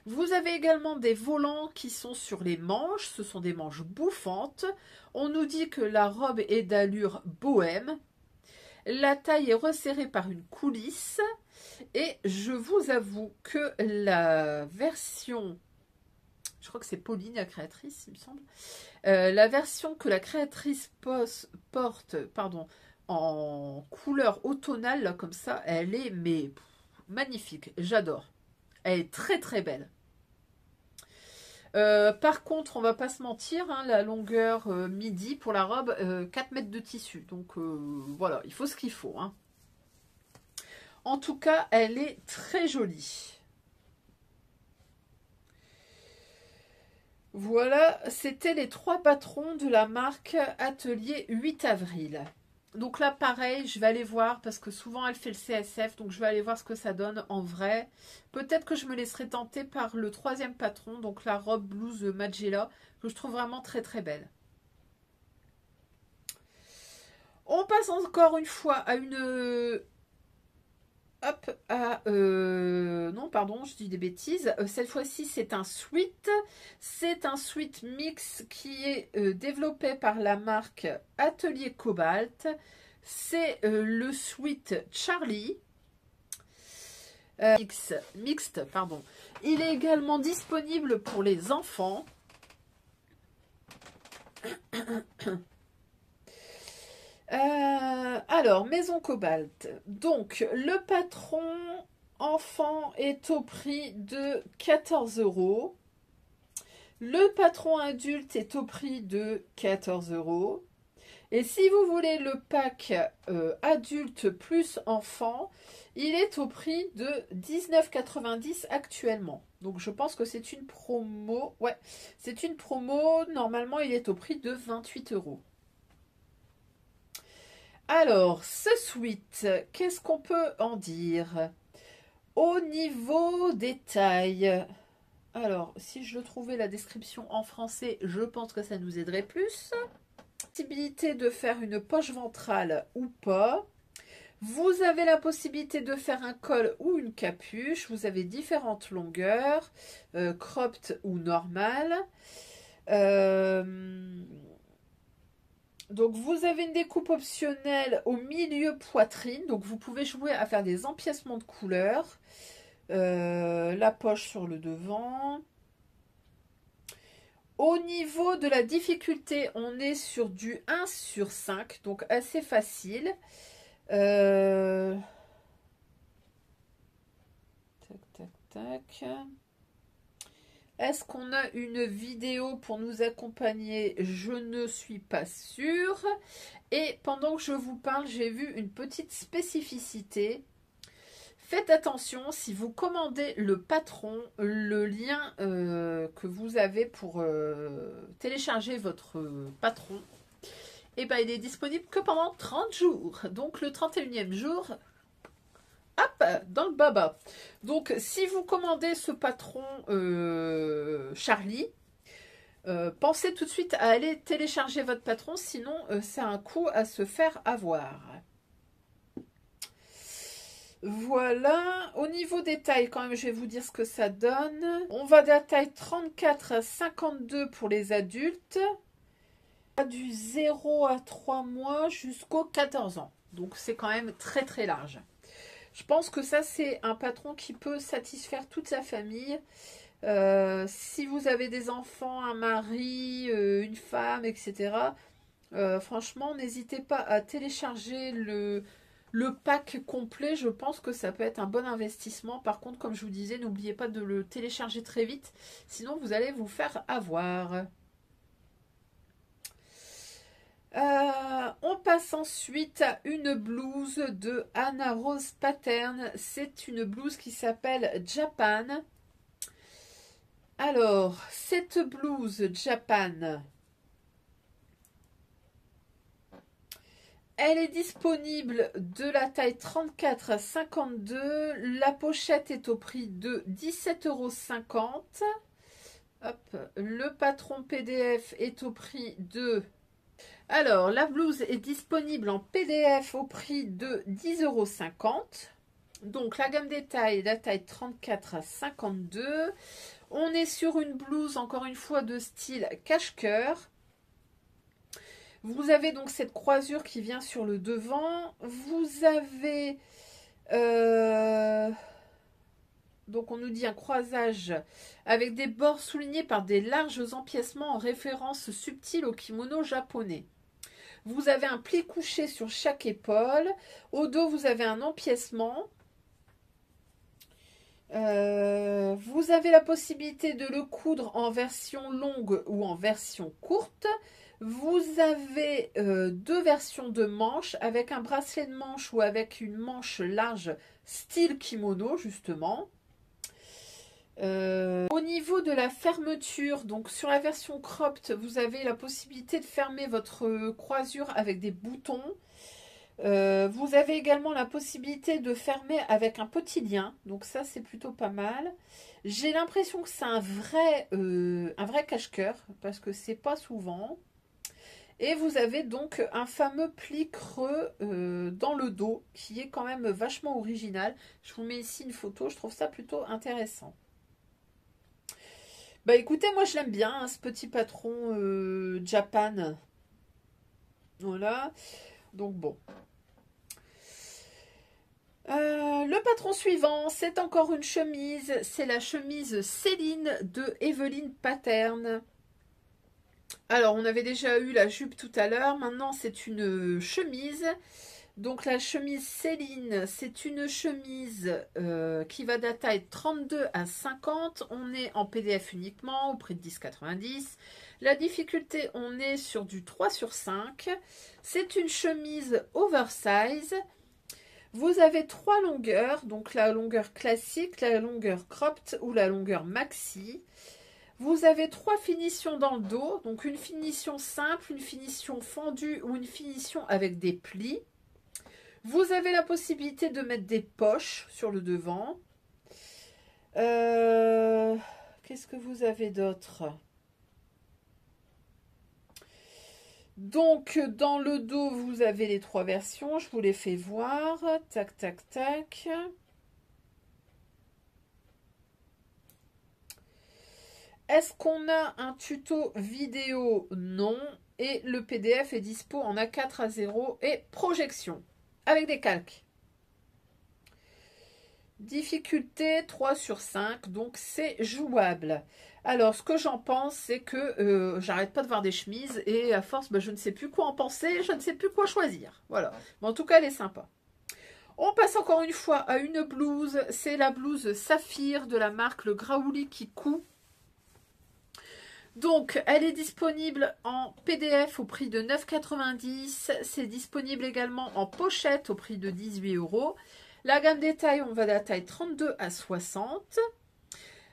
Vous avez également des volants qui sont sur les manches. Ce sont des manches bouffantes. On nous dit que la robe est d'allure bohème. La taille est resserrée par une coulisse. Et je vous avoue que la version, je crois que c'est Pauline la créatrice, il me semble, la version que la créatrice porte, pardon, en couleur automnale, là, comme ça, elle est mais magnifique, j'adore. Elle est très très belle. Par contre, on va pas se mentir, hein, la longueur midi pour la robe, 4 mètres de tissu. Donc voilà, il faut ce qu'il faut. Hein. En tout cas, elle est très jolie. Voilà, c'était les trois patrons de la marque Atelier 8 avril. Donc là, pareil, je vais aller voir parce que souvent elle fait le CSF, donc je vais aller voir ce que ça donne en vrai. Peut-être que je me laisserai tenter par le troisième patron, donc la robe blouse Magella, que je trouve vraiment très très belle. On passe encore une fois à une... Hop, non, pardon, je dis des bêtises. Cette fois-ci, c'est un sweat. C'est un sweat mix qui est développé par la marque Atelier Cobalt. C'est le sweat Charlie. Mixte, pardon. Il est également disponible pour les enfants. Alors, Maison Cobalt. Donc, le patron enfant est au prix de 14 €. Le patron adulte est au prix de 14 €. Et si vous voulez le pack adulte plus enfant, il est au prix de 19,90 € actuellement. Donc, je pense que c'est une promo. Ouais, c'est une promo. Normalement, il est au prix de 28 €. Alors, ce sweat, qu'est-ce qu'on peut en dire? Au niveau des tailles, alors, si je trouvais la description en français, je pense que ça nous aiderait plus. Possibilité de faire une poche ventrale ou pas. Vous avez la possibilité de faire un col ou une capuche. Vous avez différentes longueurs, cropped ou normales. Donc, vous avez une découpe optionnelle au milieu poitrine. Donc, vous pouvez jouer à faire des empiècements de couleurs. La poche sur le devant. Au niveau de la difficulté, on est sur du 1/5. Donc, assez facile. Tac, tac, tac. Est-ce qu'on a une vidéo pour nous accompagner? Je ne suis pas sûre. Et pendant que je vous parle, j'ai vu une petite spécificité. Faites attention, si vous commandez le patron, le lien que vous avez pour télécharger votre patron, eh ben, il est disponible que pendant 30 jours. Donc le 31e jour... Hop, dans le baba. Donc, si vous commandez ce patron Charlie, pensez tout de suite à aller télécharger votre patron, sinon c'est un coup à se faire avoir. Voilà, au niveau des tailles, quand même, je vais vous dire ce que ça donne. On va de la taille 34 à 52 pour les adultes. Du 0 à 3 mois jusqu'aux 14 ans. Donc c'est quand même très très large. Je pense que ça c'est un patron qui peut satisfaire toute sa famille. Si vous avez des enfants, un mari, une femme, etc. Franchement, n'hésitez pas à télécharger le pack complet. Je pense que ça peut être un bon investissement. Par contre, comme je vous disais, n'oubliez pas de le télécharger très vite. Sinon, vous allez vous faire avoir. On passe ensuite à une blouse de Anna Rose Pattern. C'est une blouse qui s'appelle Japan. Alors, cette blouse Japan, elle est disponible de la taille 34 à 52. La pochette est au prix de 17,50 €. Hop, le patron PDF est au prix de... Alors, la blouse est disponible en PDF au prix de 10,50 €. Donc, la gamme des tailles, la taille 34 à 52. On est sur une blouse, encore une fois, de style cache-cœur. Vous avez donc cette croisure qui vient sur le devant. Vous avez... donc on nous dit un croisage avec des bords soulignés par des larges empiècements en référence subtile au kimono japonais. Vous avez un pli couché sur chaque épaule. Au dos, vous avez un empiècement. Vous avez la possibilité de le coudre en version longue ou en version courte. Vous avez deux versions de manches avec un bracelet de manche ou avec une manche large style kimono justement. Au niveau de la fermeture, donc sur la version cropped, vous avez la possibilité de fermer votre croisure avec des boutons. Vous avez également la possibilité de fermer avec un petit lien, donc ça c'est plutôt pas mal. J'ai l'impression que c'est un vrai cache-cœur parce que c'est pas souvent. Et vous avez donc un fameux pli creux dans le dos qui est quand même vachement original. Je vous mets ici une photo, je trouve ça plutôt intéressant. Bah écoutez, moi je l'aime bien, hein, ce petit patron Japan. Voilà, donc bon. Le patron suivant, c'est encore une chemise. C'est la chemise Céline de Evelyn Pattern. Alors, on avait déjà eu la jupe tout à l'heure. Maintenant, c'est une chemise. Donc, la chemise Céline, c'est une chemise qui va de la taille 32 à 50. On est en PDF uniquement, au prix de 10,90 €. La difficulté, on est sur du 3/5. C'est une chemise oversize. Vous avez trois longueurs, donc la longueur classique, la longueur cropped ou la longueur maxi. Vous avez trois finitions dans le dos, donc une finition simple, une finition fendue ou une finition avec des plis. Vous avez la possibilité de mettre des poches sur le devant. Qu'est-ce que vous avez d'autre ? Donc, dans le dos, vous avez les trois versions. Je vous les fais voir. Tac, tac, tac. Est-ce qu'on a un tuto vidéo? Non. Et le PDF est dispo en A4 à 0 et projection. Avec des calques. Difficulté 3/5, donc c'est jouable. Alors, ce que j'en pense, c'est que j'arrête pas de voir des chemises et à force, je ne sais plus quoi en penser, je ne sais plus quoi choisir. Voilà. Mais en tout cas, elle est sympa. On passe encore une fois à une blouse. C'est la blouse Saphir de la marque Le Graouli qui coud. Donc, elle est disponible en PDF au prix de 9,90 €. C'est disponible également en pochette au prix de 18 €. La gamme des tailles, on va de la taille 32 à 60.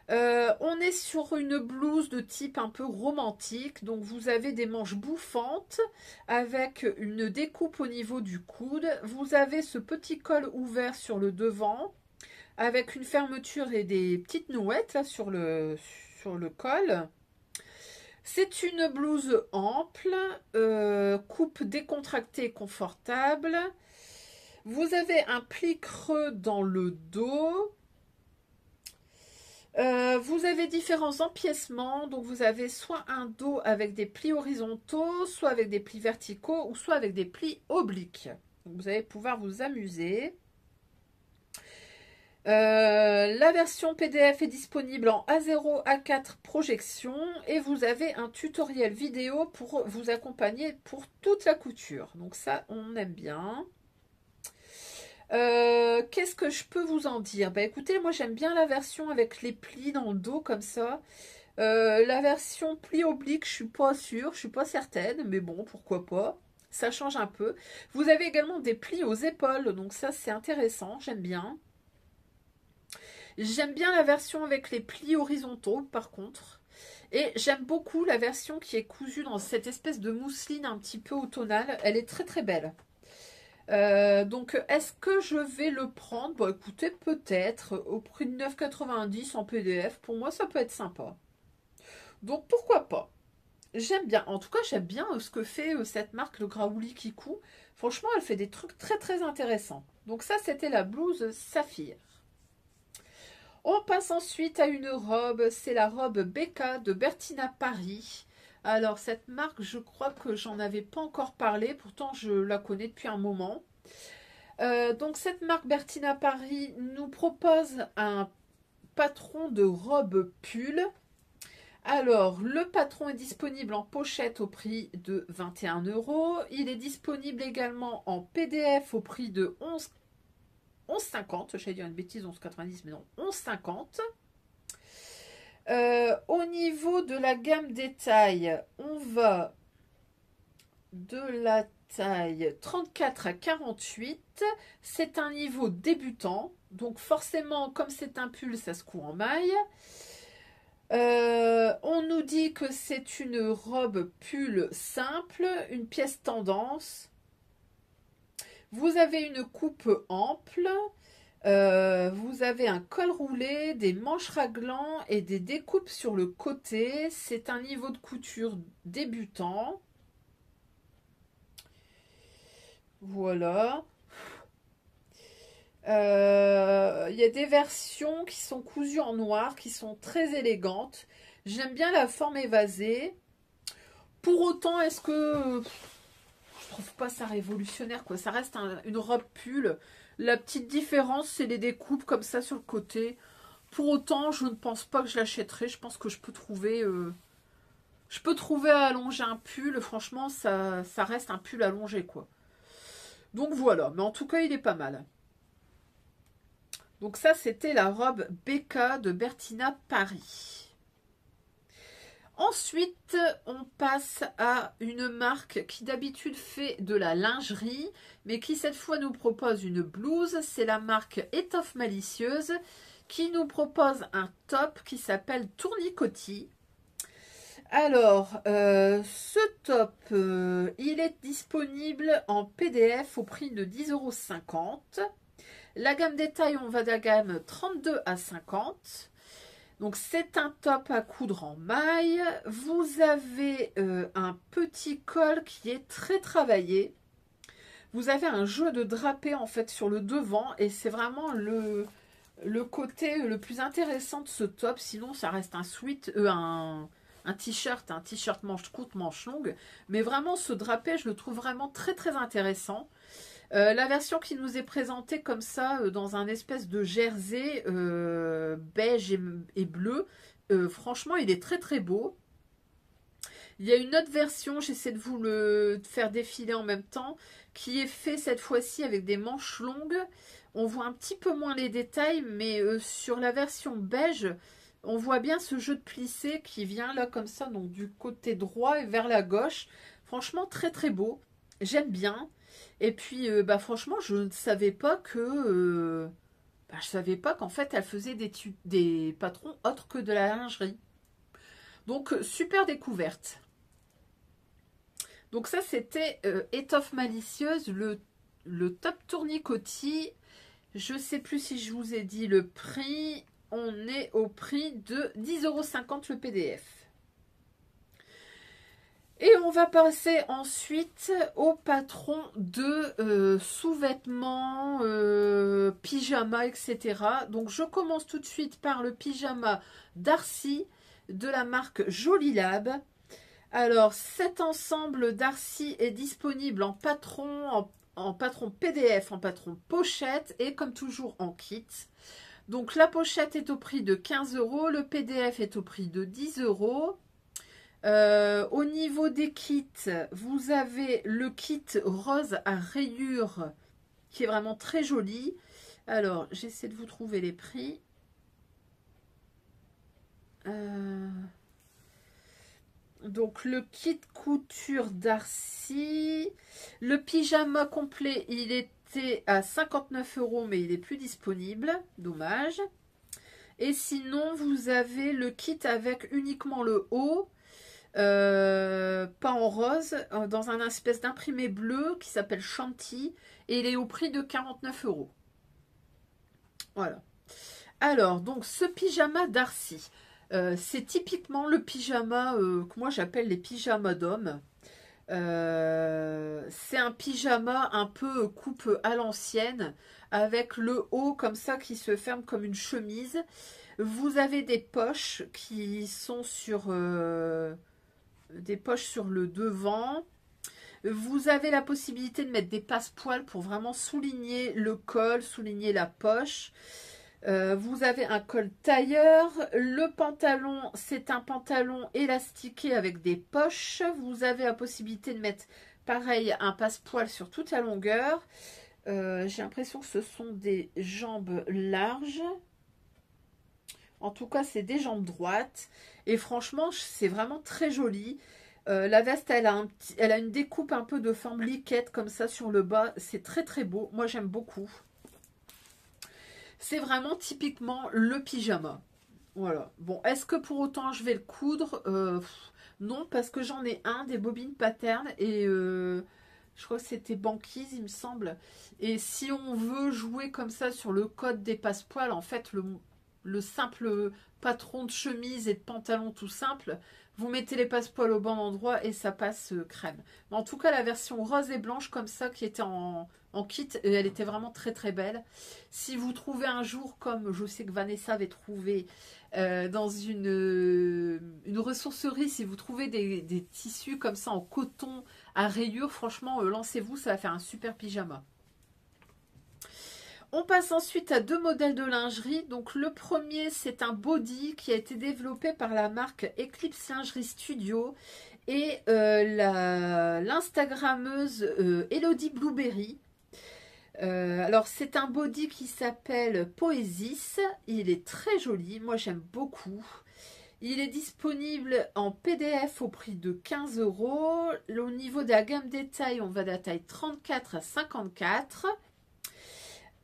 On est sur une blouse de type un peu romantique. Donc, vous avez des manches bouffantes avec une découpe au niveau du coude. Vous avez ce petit col ouvert sur le devant avec une fermeture et des petites nouettes là, sur le col. C'est une blouse ample, coupe décontractée confortable. Vous avez un pli creux dans le dos. Vous avez différents empiècements, donc vous avez soit un dos avec des plis horizontaux, soit avec des plis verticaux, ou soit avec des plis obliques. Donc vous allez pouvoir vous amuser. La version PDF est disponible en A0, A4 projection et vous avez un tutoriel vidéo pour vous accompagner pour toute la couture. Donc ça, on aime bien. Qu'est-ce que je peux vous en dire? Bah écoutez, moi j'aime bien la version avec les plis dans le dos comme ça. La version pli oblique, je suis pas sûre, je suis pas certaine, mais bon, pourquoi pas. Ça change un peu. Vous avez également des plis aux épaules, donc ça c'est intéressant, j'aime bien. J'aime bien la version avec les plis horizontaux, par contre. Et j'aime beaucoup la version qui est cousue dans cette espèce de mousseline un petit peu automnale. Elle est très très belle. Donc, est-ce que je vais le prendre? Bon, écoutez, peut-être. Au prix de 9,90 en PDF. Pour moi, ça peut être sympa. Donc, pourquoi pas? J'aime bien. En tout cas, j'aime bien ce que fait cette marque, le Graouli Kikou. Franchement, elle fait des trucs très très intéressants. Donc ça, c'était la blouse Saphir. On passe ensuite à une robe, c'est la robe Becca de Bertina Paris. Alors cette marque, je crois que j'en avais pas encore parlé, pourtant je la connais depuis un moment. Donc cette marque Bertina Paris nous propose un patron de robe pull. Alors le patron est disponible en pochette au prix de 21 €. Il est disponible également en PDF au prix de 11,50, j'allais dire une bêtise, 11,90, mais non, 11,50. Au niveau de la gamme des tailles, on va de la taille 34 à 48. C'est un niveau débutant, donc forcément, comme c'est un pull, ça se coud en maille. On nous dit que c'est une robe pull simple, une pièce tendance. Vous avez une coupe ample. Vous avez un col roulé, des manches raglants et des découpes sur le côté. C'est un niveau de couture débutant. Voilà. Il y a des versions qui sont cousues en noir, qui sont très élégantes. J'aime bien la forme évasée. Pour autant, est-ce que... Je trouve pas ça révolutionnaire, quoi. Ça reste une robe pull. La petite différence, c'est les découpes comme ça sur le côté. Pour autant, je ne pense pas que je l'achèterai. Je pense que je peux trouver... Je peux trouver à allonger un pull. Franchement, ça reste un pull allongé, quoi. Donc voilà. Mais en tout cas, il est pas mal. Donc ça, c'était la robe Becca de Bertina Paris. Ensuite, on passe à une marque qui d'habitude fait de la lingerie, mais qui cette fois nous propose une blouse. C'est la marque Étoffe Malicieuse qui nous propose un top qui s'appelle Tournicotis. Alors, ce top, il est disponible en PDF au prix de 10,50 €. La gamme des tailles, on va de la gamme 32 à 50. Donc c'est un top à coudre en maille. Vous avez un petit col qui est très travaillé. Vous avez un jeu de drapé en fait sur le devant et c'est vraiment le côté le plus intéressant de ce top. Sinon ça reste un t-shirt manche courte, manche longue. Mais vraiment ce drapé je le trouve vraiment très très intéressant. La version qui nous est présentée comme ça, dans un espèce de jersey beige et bleu, franchement, il est très très beau. Il y a une autre version, j'essaie de vous le faire défiler en même temps, qui est fait cette fois-ci avec des manches longues. On voit un petit peu moins les détails, mais sur la version beige, on voit bien ce jeu de plissé qui vient là comme ça, donc du côté droit et vers la gauche. Franchement, très très beau. J'aime bien. Et puis, bah, franchement, je ne savais pas que... je savais pas qu'en fait, elle faisait des patrons autres que de la lingerie. Donc, super découverte. Donc ça, c'était Étoffe Malicieuse, le top tournicotis. Je ne sais plus si je vous ai dit le prix. On est au prix de 10,50 € le PDF. Et on va passer ensuite au patron de sous-vêtements, pyjama, etc. Donc je commence tout de suite par le pyjama Darcy de la marque Jolie Lab. Alors cet ensemble Darcy est disponible en patron, en patron PDF, en patron pochette et comme toujours en kit. Donc la pochette est au prix de 15 €, le PDF est au prix de 10 €. Au niveau des kits, vous avez le kit rose à rayures qui est vraiment très joli. Alors, j'essaie de vous trouver les prix. Donc, le kit couture Darcy. Le pyjama complet, il était à 59 €, mais il n'est plus disponible. Dommage. Et sinon, vous avez le kit avec uniquement le haut. Pas en rose, dans un espèce d'imprimé bleu qui s'appelle Chanty et il est au prix de 49 €. Voilà. Alors, donc ce pyjama Darcy, c'est typiquement le pyjama que moi j'appelle les pyjamas d'hommes. C'est un pyjama un peu coupe à l'ancienne avec le haut comme ça qui se ferme comme une chemise. Vous avez des poches qui sont sur des poches sur le devant. Vous avez la possibilité de mettre des passepoils pour vraiment souligner le col, souligner la poche. Vous avez un col tailleur. Le pantalon, c'est un pantalon élastiqué avec des poches. Vous avez la possibilité de mettre, pareil, un passepoil sur toute la longueur. J'ai l'impression que ce sont des jambes larges. En tout cas, c'est des jambes droites. Et franchement, c'est vraiment très joli. La veste, elle a une découpe un peu de forme liquette comme ça sur le bas. C'est très très beau. Moi, j'aime beaucoup. C'est vraiment typiquement le pyjama. Voilà. Bon, est-ce que pour autant je vais le coudre? Non, parce que j'en ai un des bobines patternes et je crois que c'était Banquise, il me semble. Et si on veut jouer comme ça sur le code des passepoils, en fait, le simple patron de chemise et de pantalon tout simple, vous mettez les passepoils au bon endroit et ça passe crème. Mais en tout cas, la version rose et blanche comme ça qui était en kit, elle était vraiment très très belle. Si vous trouvez un jour, comme je sais que Vanessa avait trouvé dans une ressourcerie, si vous trouvez des tissus comme ça en coton à rayures, franchement, lancez-vous, ça va faire un super pyjama. On passe ensuite à deux modèles de lingerie. Donc le premier, c'est un body qui a été développé par la marque Eclipse Lingerie Studio et l'instagrammeuse Elodie Blueberry. Alors c'est un body qui s'appelle Poesis. Il est très joli, moi j'aime beaucoup. Il est disponible en PDF au prix de 15 €. Au niveau de la gamme détail, on va de la taille 34 à 54.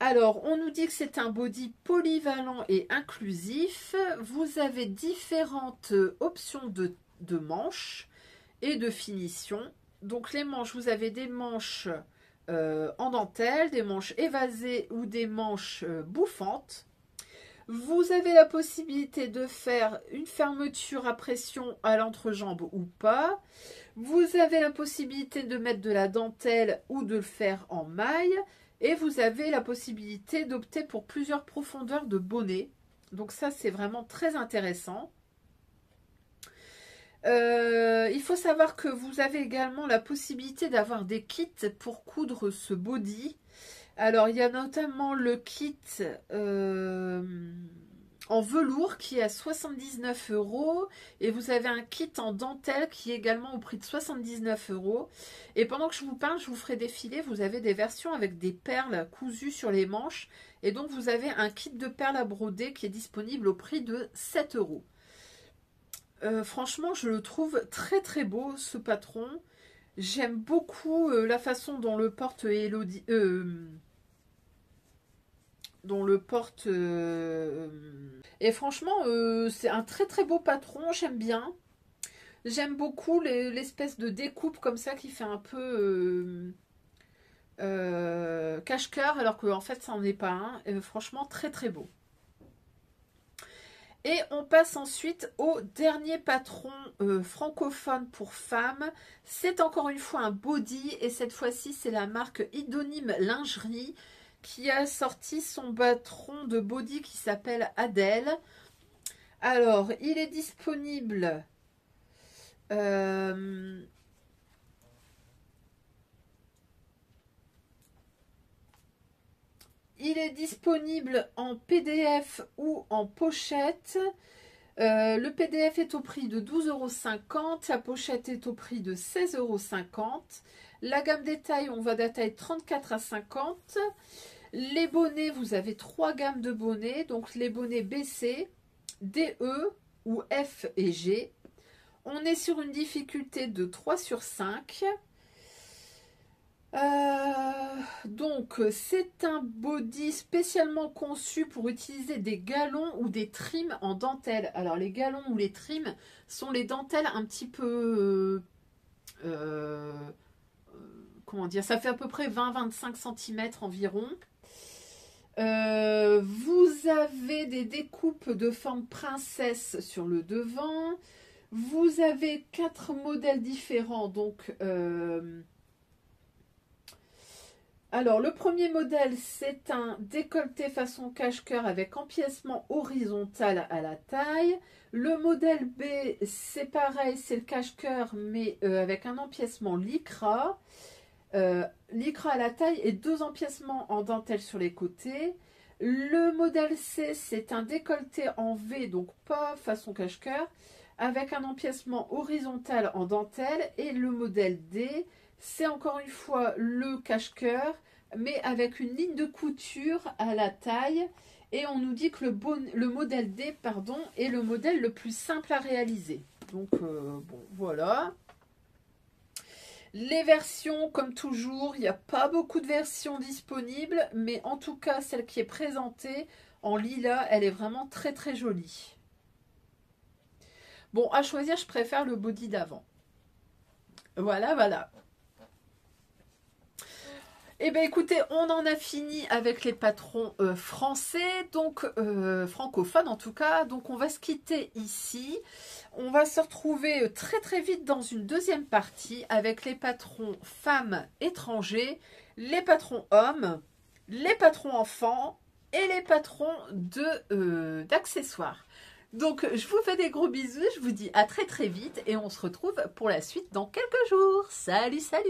Alors, on nous dit que c'est un body polyvalent et inclusif. Vous avez différentes options de manches et de finition. Donc, les manches, vous avez des manches en dentelle, des manches évasées ou des manches bouffantes. Vous avez la possibilité de faire une fermeture à pression à l'entrejambe ou pas. Vous avez la possibilité de mettre de la dentelle ou de le faire en maille. Et vous avez la possibilité d'opter pour plusieurs profondeurs de bonnet. Donc ça, c'est vraiment très intéressant. Il faut savoir que vous avez également la possibilité d'avoir des kits pour coudre ce body. Alors, il y a notamment le kit en velours qui est à 79 € et vous avez un kit en dentelle qui est également au prix de 79 €. Et pendant que je vous parle, je vous ferai défiler. Vous avez des versions avec des perles cousues sur les manches et donc vous avez un kit de perles à broder qui est disponible au prix de 7 €. Franchement, je le trouve très très beau ce patron. J'aime beaucoup la façon dont le porte Elodie. Dont le porte et franchement c'est un très très beau patron, j'aime bien, j'aime beaucoup l'espèce de découpe comme ça qui fait un peu cache-cœur alors qu'en fait ça n'en est pas un. Franchement très très beau. Et on passe ensuite au dernier patron francophone pour femmes. C'est encore une fois un body et cette fois-ci c'est la marque Idonyme Lingerie qui a sorti son patron de body qui s'appelle Adèle. Alors, il est disponible en PDF ou en pochette. Le PDF est au prix de 12,50 €, la pochette est au prix de 16,50 €. La gamme détail, on va de la taille 34 à 50. Les bonnets, vous avez 3 gammes de bonnets, donc les bonnets BC, DE ou F et G. On est sur une difficulté de 3 sur 5. Donc c'est un body spécialement conçu pour utiliser des galons ou des trims en dentelle. Alors les galons ou les trims sont les dentelles un petit peu comment dire, ça fait à peu près 20-25 cm environ. Vous avez des découpes de forme princesse sur le devant. Vous avez 4 modèles différents, donc alors, le premier modèle, c'est un décolleté façon cache-cœur avec empiècement horizontal à la taille. Le modèle B, c'est pareil, c'est le cache-cœur, mais avec un empiècement lycra. Lycra à la taille et 2 empiècements en dentelle sur les côtés. Le modèle C, c'est un décolleté en V, donc pas façon cache-cœur, avec un empiècement horizontal en dentelle. Et le modèle D, c'est encore une fois le cache-cœur, mais avec une ligne de couture à la taille. Et on nous dit que le modèle D, pardon, est le modèle le plus simple à réaliser. Donc, bon, voilà. Les versions, comme toujours, il n'y a pas beaucoup de versions disponibles, mais en tout cas, celle qui est présentée en lilas, elle est vraiment très très jolie. Bon, à choisir, je préfère le body d'avant. Voilà, voilà. Eh bien écoutez, on en a fini avec les patrons français, donc francophones en tout cas. Donc on va se quitter ici. On va se retrouver très très vite dans une deuxième partie avec les patrons femmes étrangers, les patrons hommes, les patrons enfants et les patrons d'accessoires. Donc je vous fais des gros bisous, je vous dis à très très vite et on se retrouve pour la suite dans quelques jours. Salut, salut!